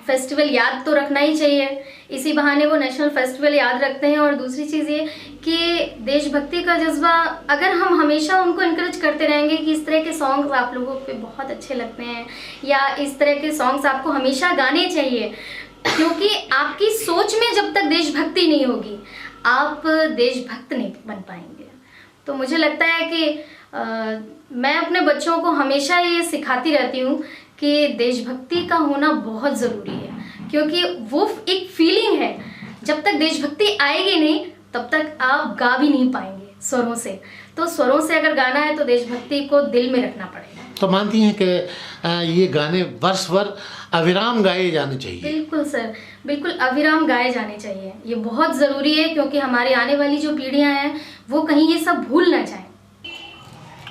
फेस्टिवल याद तो रखना ही चाहिए, इसी बहाने वो नेशनल फेस्टिवल याद रखते हैं। और दूसरी चीज़ ये कि देशभक्ति का जज्बा अगर हम हमेशा उनको इनकरेज करते रहेंगे कि इस तरह के सॉन्ग्स आप लोगों पे बहुत अच्छे लगते हैं या इस तरह के सॉन्ग्स आपको हमेशा गाने चाहिए, क्योंकि आपकी सोच में जब तक देशभक्ति नहीं होगी आप देशभक्त नहीं बन पाएंगे। तो मुझे लगता है कि मैं अपने बच्चों को हमेशा ये सिखाती रहती हूँ कि देशभक्ति का होना बहुत ज़रूरी है, क्योंकि वो एक फीलिंग है। जब तक देशभक्ति आएगी नहीं तब तक आप गा भी नहीं पाएंगे स्वरों से। तो स्वरों से अगर गाना है तो देशभक्ति को दिल में रखना पड़ेगा। तो मानती हैं कि ये गाने वर्ष भर अविराम गाए जाने चाहिए? बिल्कुल सर, बिल्कुल अविराम गाए जाने चाहिए। ये बहुत ज़रूरी है क्योंकि हमारी आने वाली जो पीढ़ियाँ हैं वो कहीं ये सब भूल ना जाएं।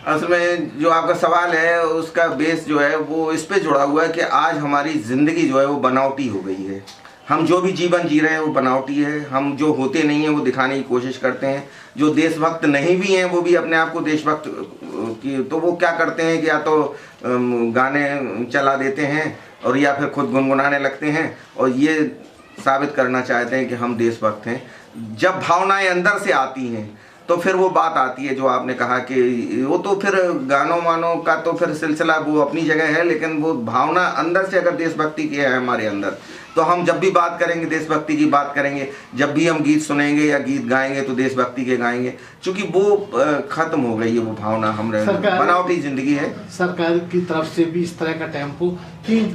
असल में जो आपका सवाल है उसका बेस जो है वो इस पे जुड़ा हुआ है कि आज हमारी ज़िंदगी जो है वो बनावटी हो गई है। हम जो भी जीवन जी रहे हैं वो बनावटी है। हम जो होते नहीं हैं वो दिखाने की कोशिश करते हैं। जो देशभक्त नहीं भी हैं वो भी अपने आप को देशभक्त की, तो वो क्या करते हैं कि या तो गाने चला देते हैं और या फिर खुद गुनगुनाने लगते हैं और ये साबित करना चाहते हैं कि हम देशभक्त हैं। जब भावनाएं अंदर से आती हैं तो फिर वो बात आती है जो आपने कहा कि वो तो फिर गानों मानों का तो फिर सिलसिला वो अपनी जगह है, लेकिन वो भावना अंदर से अगर देशभक्ति की है हमारे अंदर तो हम जब भी बात करेंगे देशभक्ति की बात करेंगे, जब भी हम गीत सुनेंगे या गीत गाएंगे तो देशभक्ति के गाएंगे, क्योंकि वो खत्म हो गई है वो भावना। हम बनावटी जिंदगी है। सरकार की तरफ से भी इस तरह का टेम्पो तीन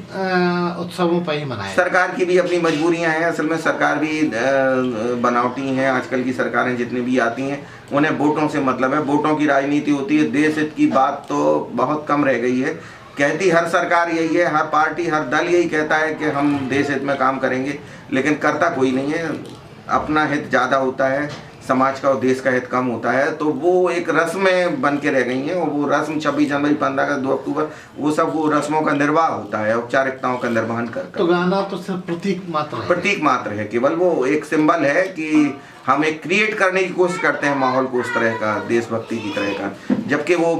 उत्सवों पर ही मनाया। सरकार की भी अपनी मजबूरियां हैं। असल में सरकार भी बनावटी हैं। आजकल की सरकारें जितनी भी आती हैं उन्हें वोटों से मतलब है, वोटों की राजनीति होती है। देश हित की बात तो बहुत कम रह गई है। कहती हर सरकार यही है, हर पार्टी हर दल यही कहता है कि हम देश हित में काम करेंगे, लेकिन करता कोई नहीं है। अपना हित ज़्यादा होता है, समाज का और देश का हित कम होता है। तो वो एक रस्में बन के रह गई हैं और वो रस्म 26 जनवरी 15 अगस्त 2 अक्टूबर वो सब वो रस्मों का निर्वाह होता है, औपचारिकताओं का निर्वहन कर। तो गाना तो सिर्फ प्रतीक मात्र है, केवल वो एक सिंबल है कि हम एक क्रिएट करने की कोशिश करते हैं माहौल को उस तरह का, देशभक्ति की तरह का, जबकि वो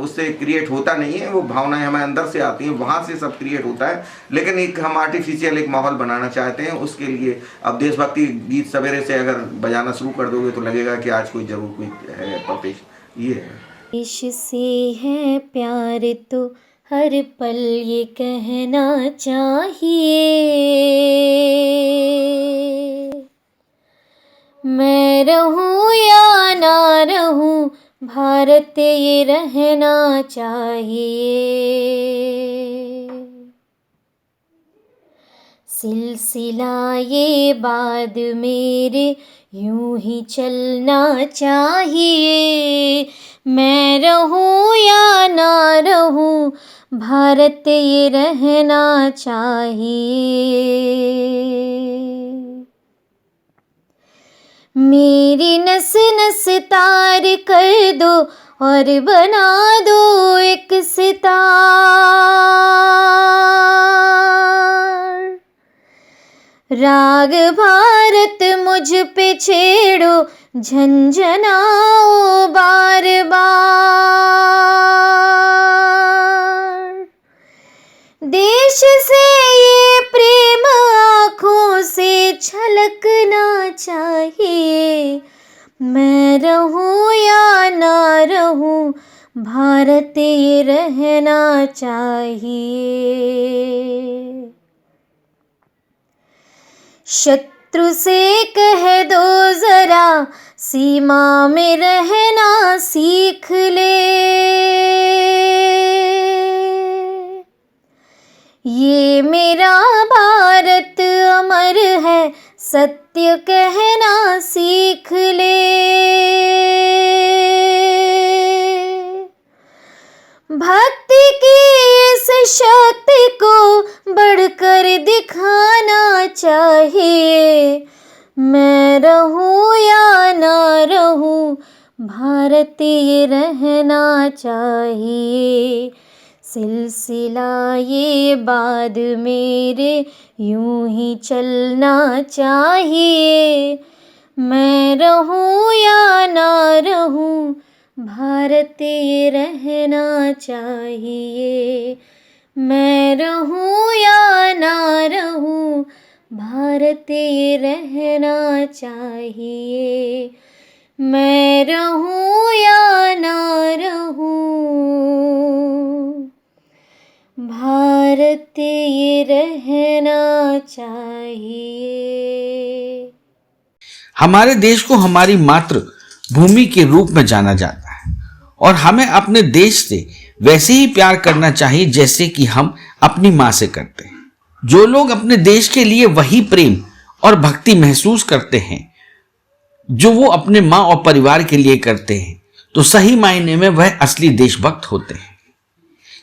उससे क्रिएट होता नहीं है। वो भावनाएं हमें अंदर से आती हैं, वहाँ से सब क्रिएट होता है, लेकिन एक हम आर्टिफिशियल एक माहौल बनाना चाहते हैं। उसके लिए अब देशभक्ति गीत सवेरे से अगर बजाना शुरू कर दोगे तो लगेगा कि आज कोई जरूर कोई है परपेश। ये है देश से है प्यार तो हर पल ये कहना चाहिए, मैं रहूं या ना रहूं भारत ये रहना चाहिए। सिलसिला ये बाद मेरे यूं ही चलना चाहिए, मैं रहूं या ना रहूं भारत ये रहना चाहिए। मेरी नस नस तार कर दो और बना दो एक सितार, राग भारत मुझ पे छेड़ो झंझनाओ बार बार, देश से ये प्रेम आँखों से छलकना चाहिए। मैं रहूं या ना रहूं, भारत ये रहना चाहिए। शत्रु से कह दो जरा, सीमा में रहना सीख ले। ये मेरा भारत अमर है, सत्य कहना सीख ले। भक्ति की इस शक्ति को बढ़कर दिखाना चाहिए। मैं रहूं या ना रहूं, भारत ये रहना चाहिए। सिलसिला ये बाद मेरे यूं ही चलना चाहिए। मैं रहूं या ना रहूं, भारत ये रहना चाहिए। मैं रहूं या ना रहूं, भारत ये रहना चाहिए। मैं रहूं या ना रहूं, भारत ये रहना चाहिए। हमारे देश को हमारी मातृ भूमि के रूप में जाना जाता है और हमें अपने देश से वैसे ही प्यार करना चाहिए जैसे कि हम अपनी माँ से करते हैं। जो लोग अपने देश के लिए वही प्रेम और भक्ति महसूस करते हैं जो वो अपने माँ और परिवार के लिए करते हैं, तो सही मायने में वह असली देशभक्त होते हैं।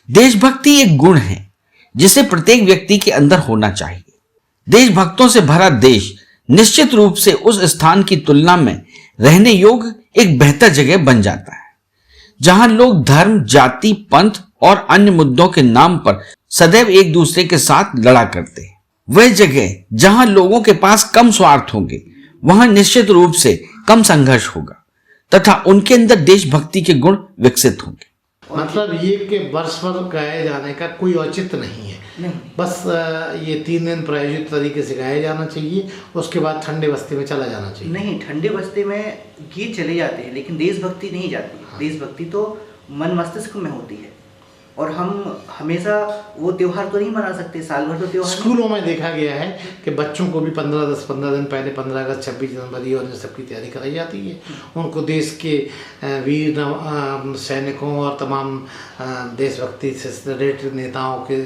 देशभक्ति एक गुण है जिसे प्रत्येक व्यक्ति के अंदर होना चाहिए। देशभक्तों से भरा देश निश्चित रूप से उस स्थान की तुलना में रहने योग्य एक बेहतर जगह बन जाता है जहां लोग धर्म, जाति, पंथ और अन्य मुद्दों के नाम पर सदैव एक दूसरे के साथ लड़ा करते हैं। वह जगह जहां लोगों के पास कम स्वार्थ होंगे, वहां निश्चित रूप से कम संघर्ष होगा तथा उनके अंदर देशभक्ति के गुण विकसित होंगे। मतलब ये कि वर्ष भर गाए जाने का कोई औचित्य नहीं है, बस ये 3 दिन प्रायोजित तरीके से गाया जाना चाहिए, उसके बाद ठंडे बस्ती में चला जाना चाहिए। नहीं, ठंडे बस्ती में गीत चले जाते हैं लेकिन देशभक्ति नहीं जाती। हाँ। देशभक्ति तो मन मस्तिष्क में होती है और हम हमेशा वो त्योहार तो नहीं मना सकते, साल भर तो त्योहार। स्कूलों में देखा गया है कि बच्चों को भी 15 दिन पहले 15 अगस्त, 26 जनवरी और इन सब की तैयारी कराई जाती है। उनको देश के वीर सैनिकों और तमाम देशभक्ति से रिलेटेड नेताओं के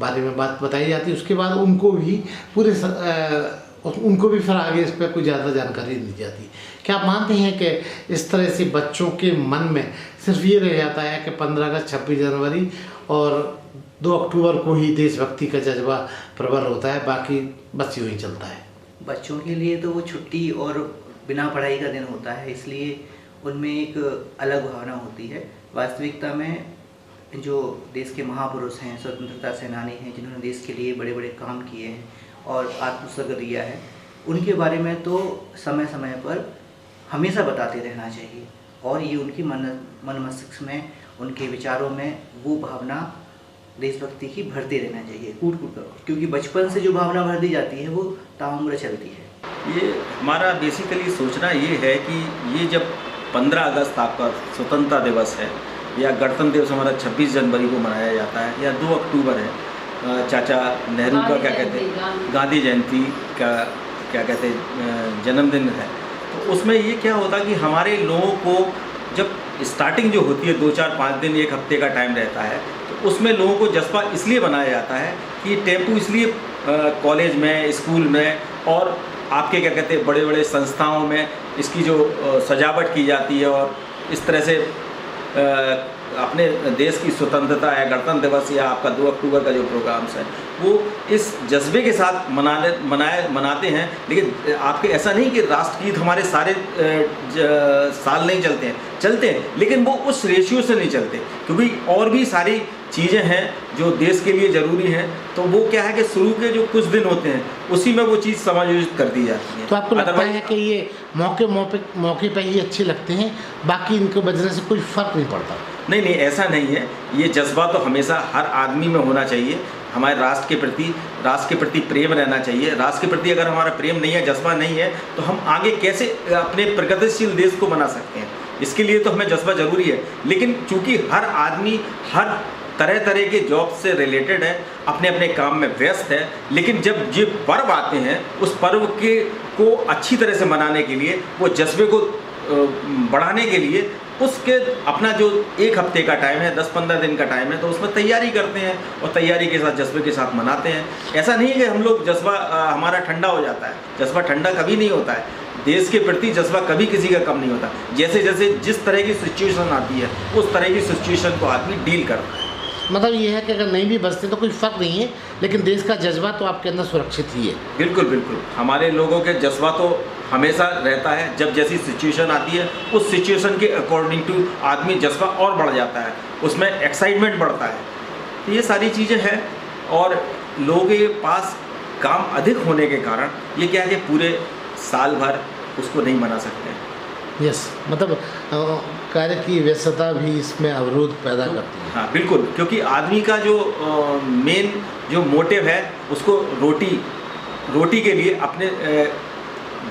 बारे में बात बताई जाती है। उसके बाद उनको भी उनको भी फिर आगे इस पर कोई ज़्यादा जानकारी दी जाती। क्या आप मानते हैं कि इस तरह से बच्चों के मन में सिर्फ ये रह जाता है कि 15 अगस्त, 26 जनवरी और 2 अक्टूबर को ही देशभक्ति का जज्बा प्रबल होता है, बाकी बस यूँ ही चलता है? बच्चों के लिए तो वो छुट्टी और बिना पढ़ाई का दिन होता है, इसलिए उनमें एक अलग भावना होती है। वास्तविकता में जो देश के महापुरुष हैं, स्वतंत्रता सेनानी हैं, जिन्होंने देश के लिए बड़े बड़े काम किए हैं और आत्मसर्ग दिया है, उनके बारे में तो समय समय पर हमेशा बताते रहना चाहिए और ये उनकी मन मस्तिष्क में, उनके विचारों में वो भावना देशभक्ति की भरते रहना चाहिए, कूट कूट कर, क्योंकि बचपन से जो भावना भर दी जाती है वो ताउम्र चलती है। ये हमारा बेसिकली सोचना ये है कि ये जब 15 अगस्त आपका स्वतंत्रता दिवस है या गणतंत्र दिवस हमारा 26 जनवरी को मनाया जाता है या 2 अक्टूबर है, चाचा नेहरू का क्या कहते हैं, गांधी जयंती का क्या कहते हैं जन्मदिन है, तो उसमें ये क्या होता कि हमारे लोगों को जब स्टार्टिंग जो होती है 2, 4, 5 दिन, 1 हफ्ते का टाइम रहता है, तो उसमें लोगों को जज्बा इसलिए बनाया जाता है कि टेम्पू इसलिए कॉलेज में, स्कूल में और आपके क्या कहते हैं बड़े बड़े संस्थाओं में इसकी जो सजावट की जाती है और इस तरह से अपने देश की स्वतंत्रता या गणतंत्र दिवस या आपका 2 अक्टूबर का जो प्रोग्राम्स है वो इस जज्बे के साथ मनाते हैं। लेकिन आपके ऐसा नहीं कि राष्ट्रगीत हमारे सारे साल नहीं चलते हैं लेकिन वो उस रेशियो से नहीं चलते, क्योंकि और भी सारी चीज़ें हैं जो देश के लिए ज़रूरी हैं, तो वो क्या है कि शुरू के जो कुछ दिन होते हैं उसी में वो चीज़ समायोजित कर दी जाती है। तो आपको लगता है कि ये मौके पे ही अच्छे लगते हैं, बाकी इनको बजने से कोई फ़र्क नहीं पड़ता? नहीं, ऐसा नहीं है। ये जज्बा तो हमेशा हर आदमी में होना चाहिए हमारे राष्ट्र के प्रति प्रेम रहना चाहिए। राष्ट्र के प्रति अगर हमारा प्रेम नहीं है, जज्बा नहीं है, तो हम आगे कैसे अपने प्रगतिशील देश को बना सकते हैं? इसके लिए तो हमें जज्बा जरूरी है। लेकिन चूंकि हर आदमी हर तरह के जॉब से रिलेटेड है, अपने अपने काम में व्यस्त है, लेकिन जब ये पर्व आते हैं उस पर्व को अच्छी तरह से मनाने के लिए, वो जज्बे को बढ़ाने के लिए उसके अपना जो एक हफ्ते का टाइम है, 10-15 दिन का टाइम है, तो उसमें तैयारी करते हैं और तैयारी के साथ जज्बे के साथ मनाते हैं। ऐसा नहीं है कि हम लोग जज्बा हमारा ठंडा हो जाता है, जज्बा ठंडा कभी नहीं होता है। देश के प्रति जज्बा कभी किसी का कम नहीं होता। जैसे जैसे जिस तरह की सिचुएशन आती है उस तरह की सिचुएशन को आदमी डील करता है। मतलब ये है कि अगर नहीं भी बचते तो कोई फ़र्क नहीं है, लेकिन देश का जज्बा तो आपके अंदर सुरक्षित ही है। बिल्कुल बिल्कुल, हमारे लोगों के जज्बा तो हमेशा रहता है। जब जैसी सिचुएशन आती है उस सिचुएशन के अकॉर्डिंग टू आदमी जज्बा और बढ़ जाता है, उसमें एक्साइटमेंट बढ़ता है। तो ये सारी चीज़ें हैं और लोगों के पास काम अधिक होने के कारण ये क्या है कि पूरे साल भर उसको नहीं मना सकते। यस, मतलब कार्य की व्यस्तता भी इसमें अवरोध पैदा करती है। हाँ बिल्कुल, क्योंकि आदमी का जो मेन जो मोटिव है उसको रोटी के लिए अपने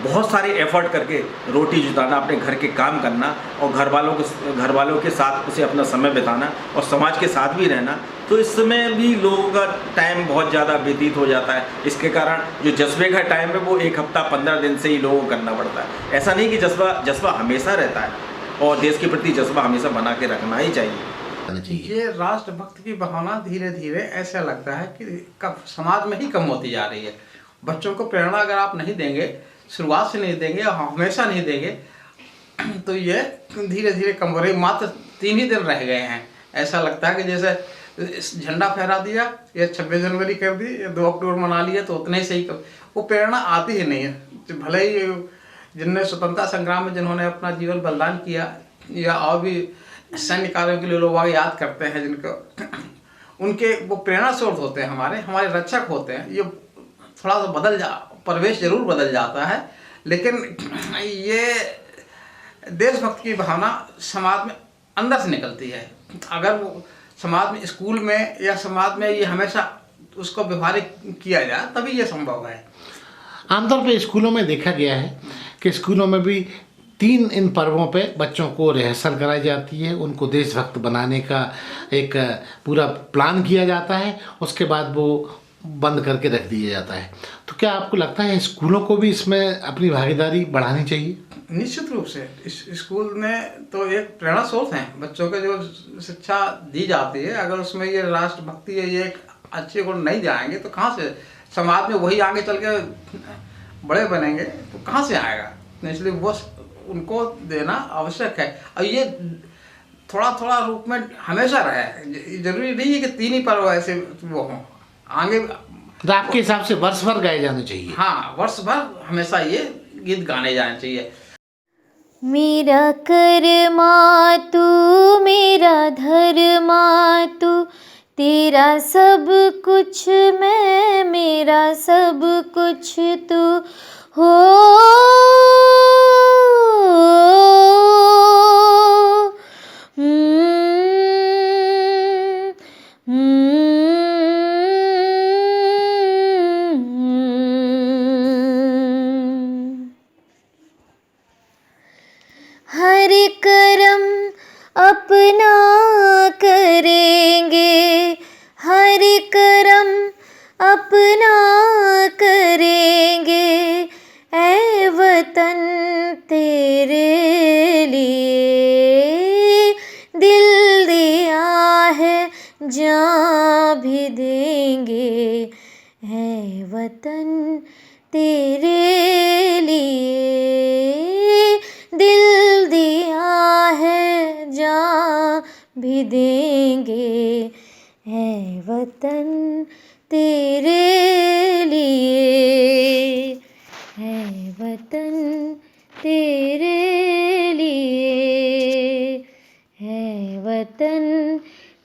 बहुत सारे एफर्ट करके रोटी जुटाना, अपने घर के काम करना और घर वालों के साथ उसे अपना समय बिताना और समाज के साथ भी रहना, तो इसमें भी लोगों का टाइम बहुत ज़्यादा व्यतीत हो जाता है। इसके कारण जो जज्बे का टाइम है वो 1 हफ्ता 15 दिन से ही लोगों को करना पड़ता है। ऐसा नहीं कि जज्बा हमेशा रहता है और देश के प्रति जज्बा हमेशा बना के रखना ही चाहिए। ये राष्ट्रभक्त की भावना धीरे धीरे ऐसा लगता है कि समाज में ही कम होती जा रही है। बच्चों को प्रेरणा अगर आप नहीं देंगे, शुरुआत से नहीं देंगे और हमेशा नहीं देंगे, तो ये धीरे धीरे कम हो रही। मात्र 3 ही दिन रह गए हैं। ऐसा लगता है कि जैसे झंडा फहरा दिया या 26 जनवरी कर दी या 2 अक्टूबर मना लिया तो उतने ही सही, वो प्रेरणा आती ही नहीं है। भले ही जिनने स्वतंत्रता संग्राम में जिन्होंने अपना जीवन बलिदान किया या और भी सैन्य कार्यों के लिए लोग याद करते हैं जिनको, उनके वो प्रेरणा स्रोत होते हैं, हमारे रक्षक होते हैं। ये थोड़ा सा परिवेश जरूर बदल जाता है, लेकिन ये देशभक्ति की भावना समाज में अंदर से निकलती है। अगर वो समाज में, स्कूल में या समाज में ये हमेशा उसको व्यवहारिक किया जाए तभी ये संभव है। आमतौर पे स्कूलों में देखा गया है कि स्कूलों में भी 3 इन पर्वों पे बच्चों को रिहर्सल कराई जाती है, उनको देशभक्त बनाने का एक पूरा प्लान किया जाता है, उसके बाद वो बंद करके रख दिया जाता है। तो क्या आपको लगता है स्कूलों को भी इसमें अपनी भागीदारी बढ़ानी चाहिए? निश्चित रूप से स्कूल में तो एक प्रेरणा स्रोत है। बच्चों के जो शिक्षा दी जाती है, अगर उसमें ये राष्ट्रभक्ति है, ये एक अच्छे गुण नहीं जाएंगे तो कहाँ से समाज में वही आगे चल के बड़े बनेंगे, तो कहाँ से आएगा? इसलिए वो उनको देना आवश्यक है। और ये थोड़ा थोड़ा रूप में हमेशा रहे, जरूरी नहीं है कि 3 ही पर्व ऐसे वो हों। आगे तो आपके हिसाब से वर्ष भर गाए जाने चाहिए? हाँ, वर्ष भर हमेशा ये गीत गाने जाने चाहिए। मेरा कर्मा तू मेरा धर्मा तू, तेरा सब कुछ मैं मेरा सब कुछ तू हो। हर कर्म अपना करेंगे, हर कर्म अपना करेंगे, ऐ वतन तेरे लिए दिल दिया है जान भी देंगे, ऐ वतन तेरे लिए दिल दिया है जान भी देंगे, है वतन तेरे लिए, है वतन तेरे लिए, है वतन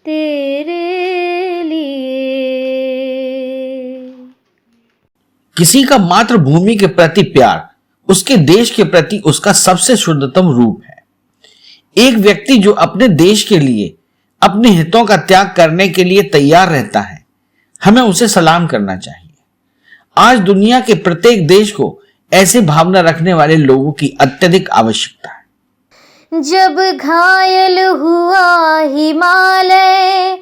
तेरे लिए। किसी का मातृभूमि के प्रति प्यार उसके देश के प्रति उसका सबसे शुद्धतम रूप है। एक व्यक्ति जो अपने देश के लिए अपने हितों का त्याग करने के लिए तैयार रहता है, हमें उसे सलाम करना चाहिए। आज दुनिया के प्रत्येक देश को ऐसे भावना रखने वाले लोगों की अत्यधिक आवश्यकता है। जब घायल हुआ हिमालय,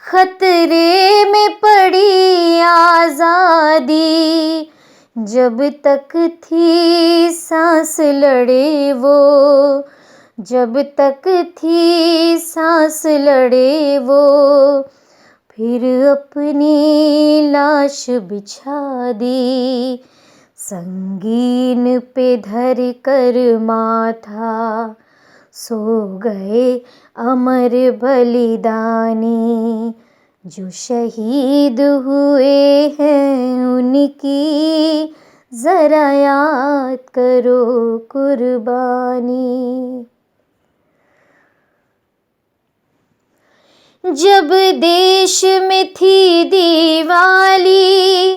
खतरे में पड़ी आजादी, जब तक थी सांस लड़े वो, जब तक थी सांस लड़े वो, फिर अपनी लाश बिछा दी, संगीन पे धर कर माथा, सो गए अमर बलिदानी, जो शहीद हुए हैं उनकी जरा याद करो कुर्बानी। जब देश में थी दिवाली,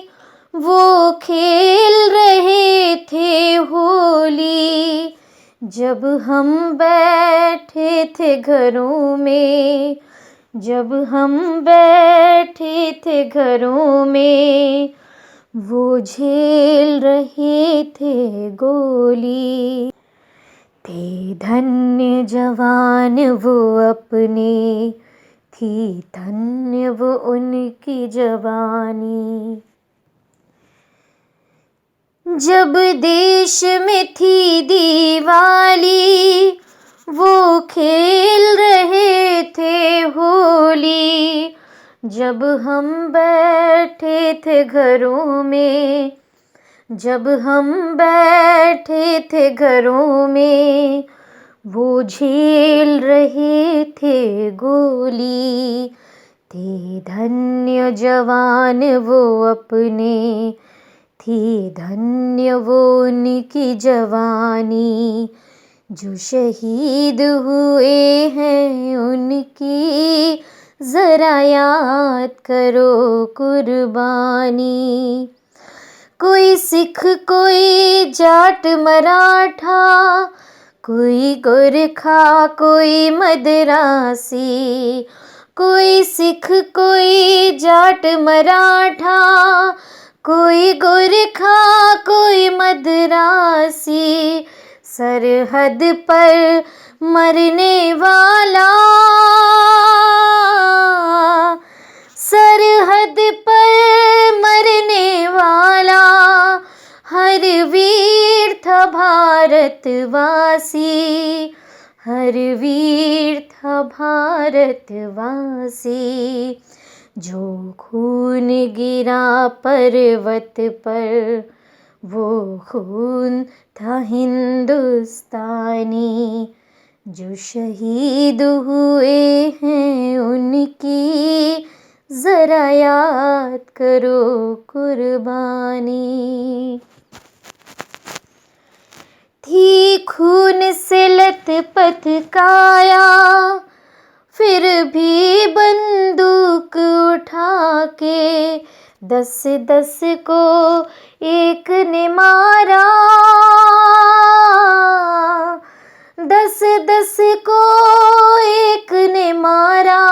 वो खेल रहे थे होली, जब हम बैठे थे घरों में, जब हम बैठे थे घरों में, वो झेल रहे थे गोली। थे धन्य जवान वो अपने, थी धन्य वो उनकी जवानी। जब देश में थी दिवाली, वो खेल रहे थे होली, जब हम बैठे थे घरों में, जब हम बैठे थे घरों में, वो झेल रहे थे गोली। थे धन्य जवान वो अपने, थी धन्य वो उनकी जवानी, जो शहीद हुए हैं उनकी जरा याद करो कुर्बानी। कोई सिख कोई जाट मराठा, कोई गोरखा कोई मद्रासी, कोई सिख कोई जाट मराठा, कोई गोरखा कोई मद्रासी, सरहद पर मरने वाला, सरहद पर मरने वाला, हर वीर था भारतवासी, हर वीर था भारतवासी, जो खून गिरा पर्वत पर, वो खून था हिंदुस्तानी, जो शहीद हुए हैं उनकी जरा याद करो कुर्बानी। थी खून से लथपथ काया, फिर भी बंदूक उठा के 10-10 को एक ने मारा, 10-10 को एक ने मारा,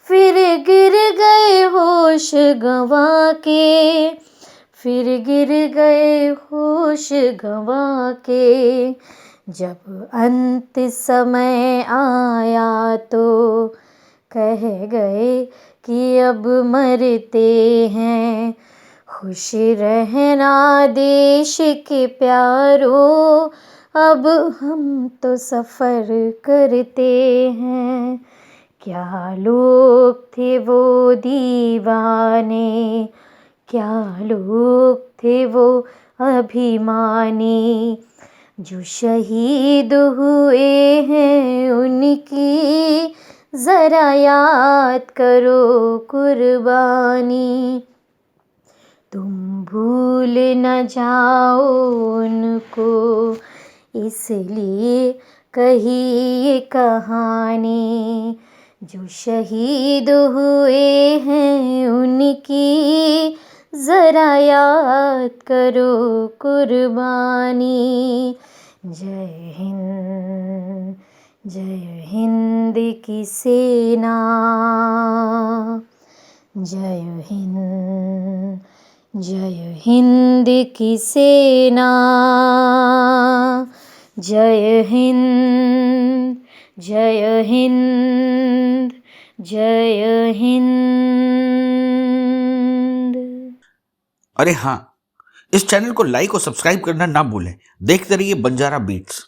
फिर गिर गए होश गंवा के, फिर गिर गए होश गंवा के। जब अंत समय आया तो कह गए कि अब मरते हैं, खुश रहना देश के प्यारों, अब हम तो सफ़र करते हैं। क्या लोग थे वो दीवाने, क्या लोग थे वो अभिमानी, जो शहीद हुए हैं उनकी ज़रा याद करो कुर्बानी। तुम भूल न जाओ उनको, इसलिए कही ये कहानी, जो शहीद हुए हैं उनकी ज़रा याद करो कुर्बानी। जय हिंद की सेना, जय हिंद की सेना, जय हिंद, जय हिंद, जय हिंद। अरे हाँ, इस चैनल को लाइक और सब्सक्राइब करना ना भूलें। देखते रहिए बंजारा बीट्स।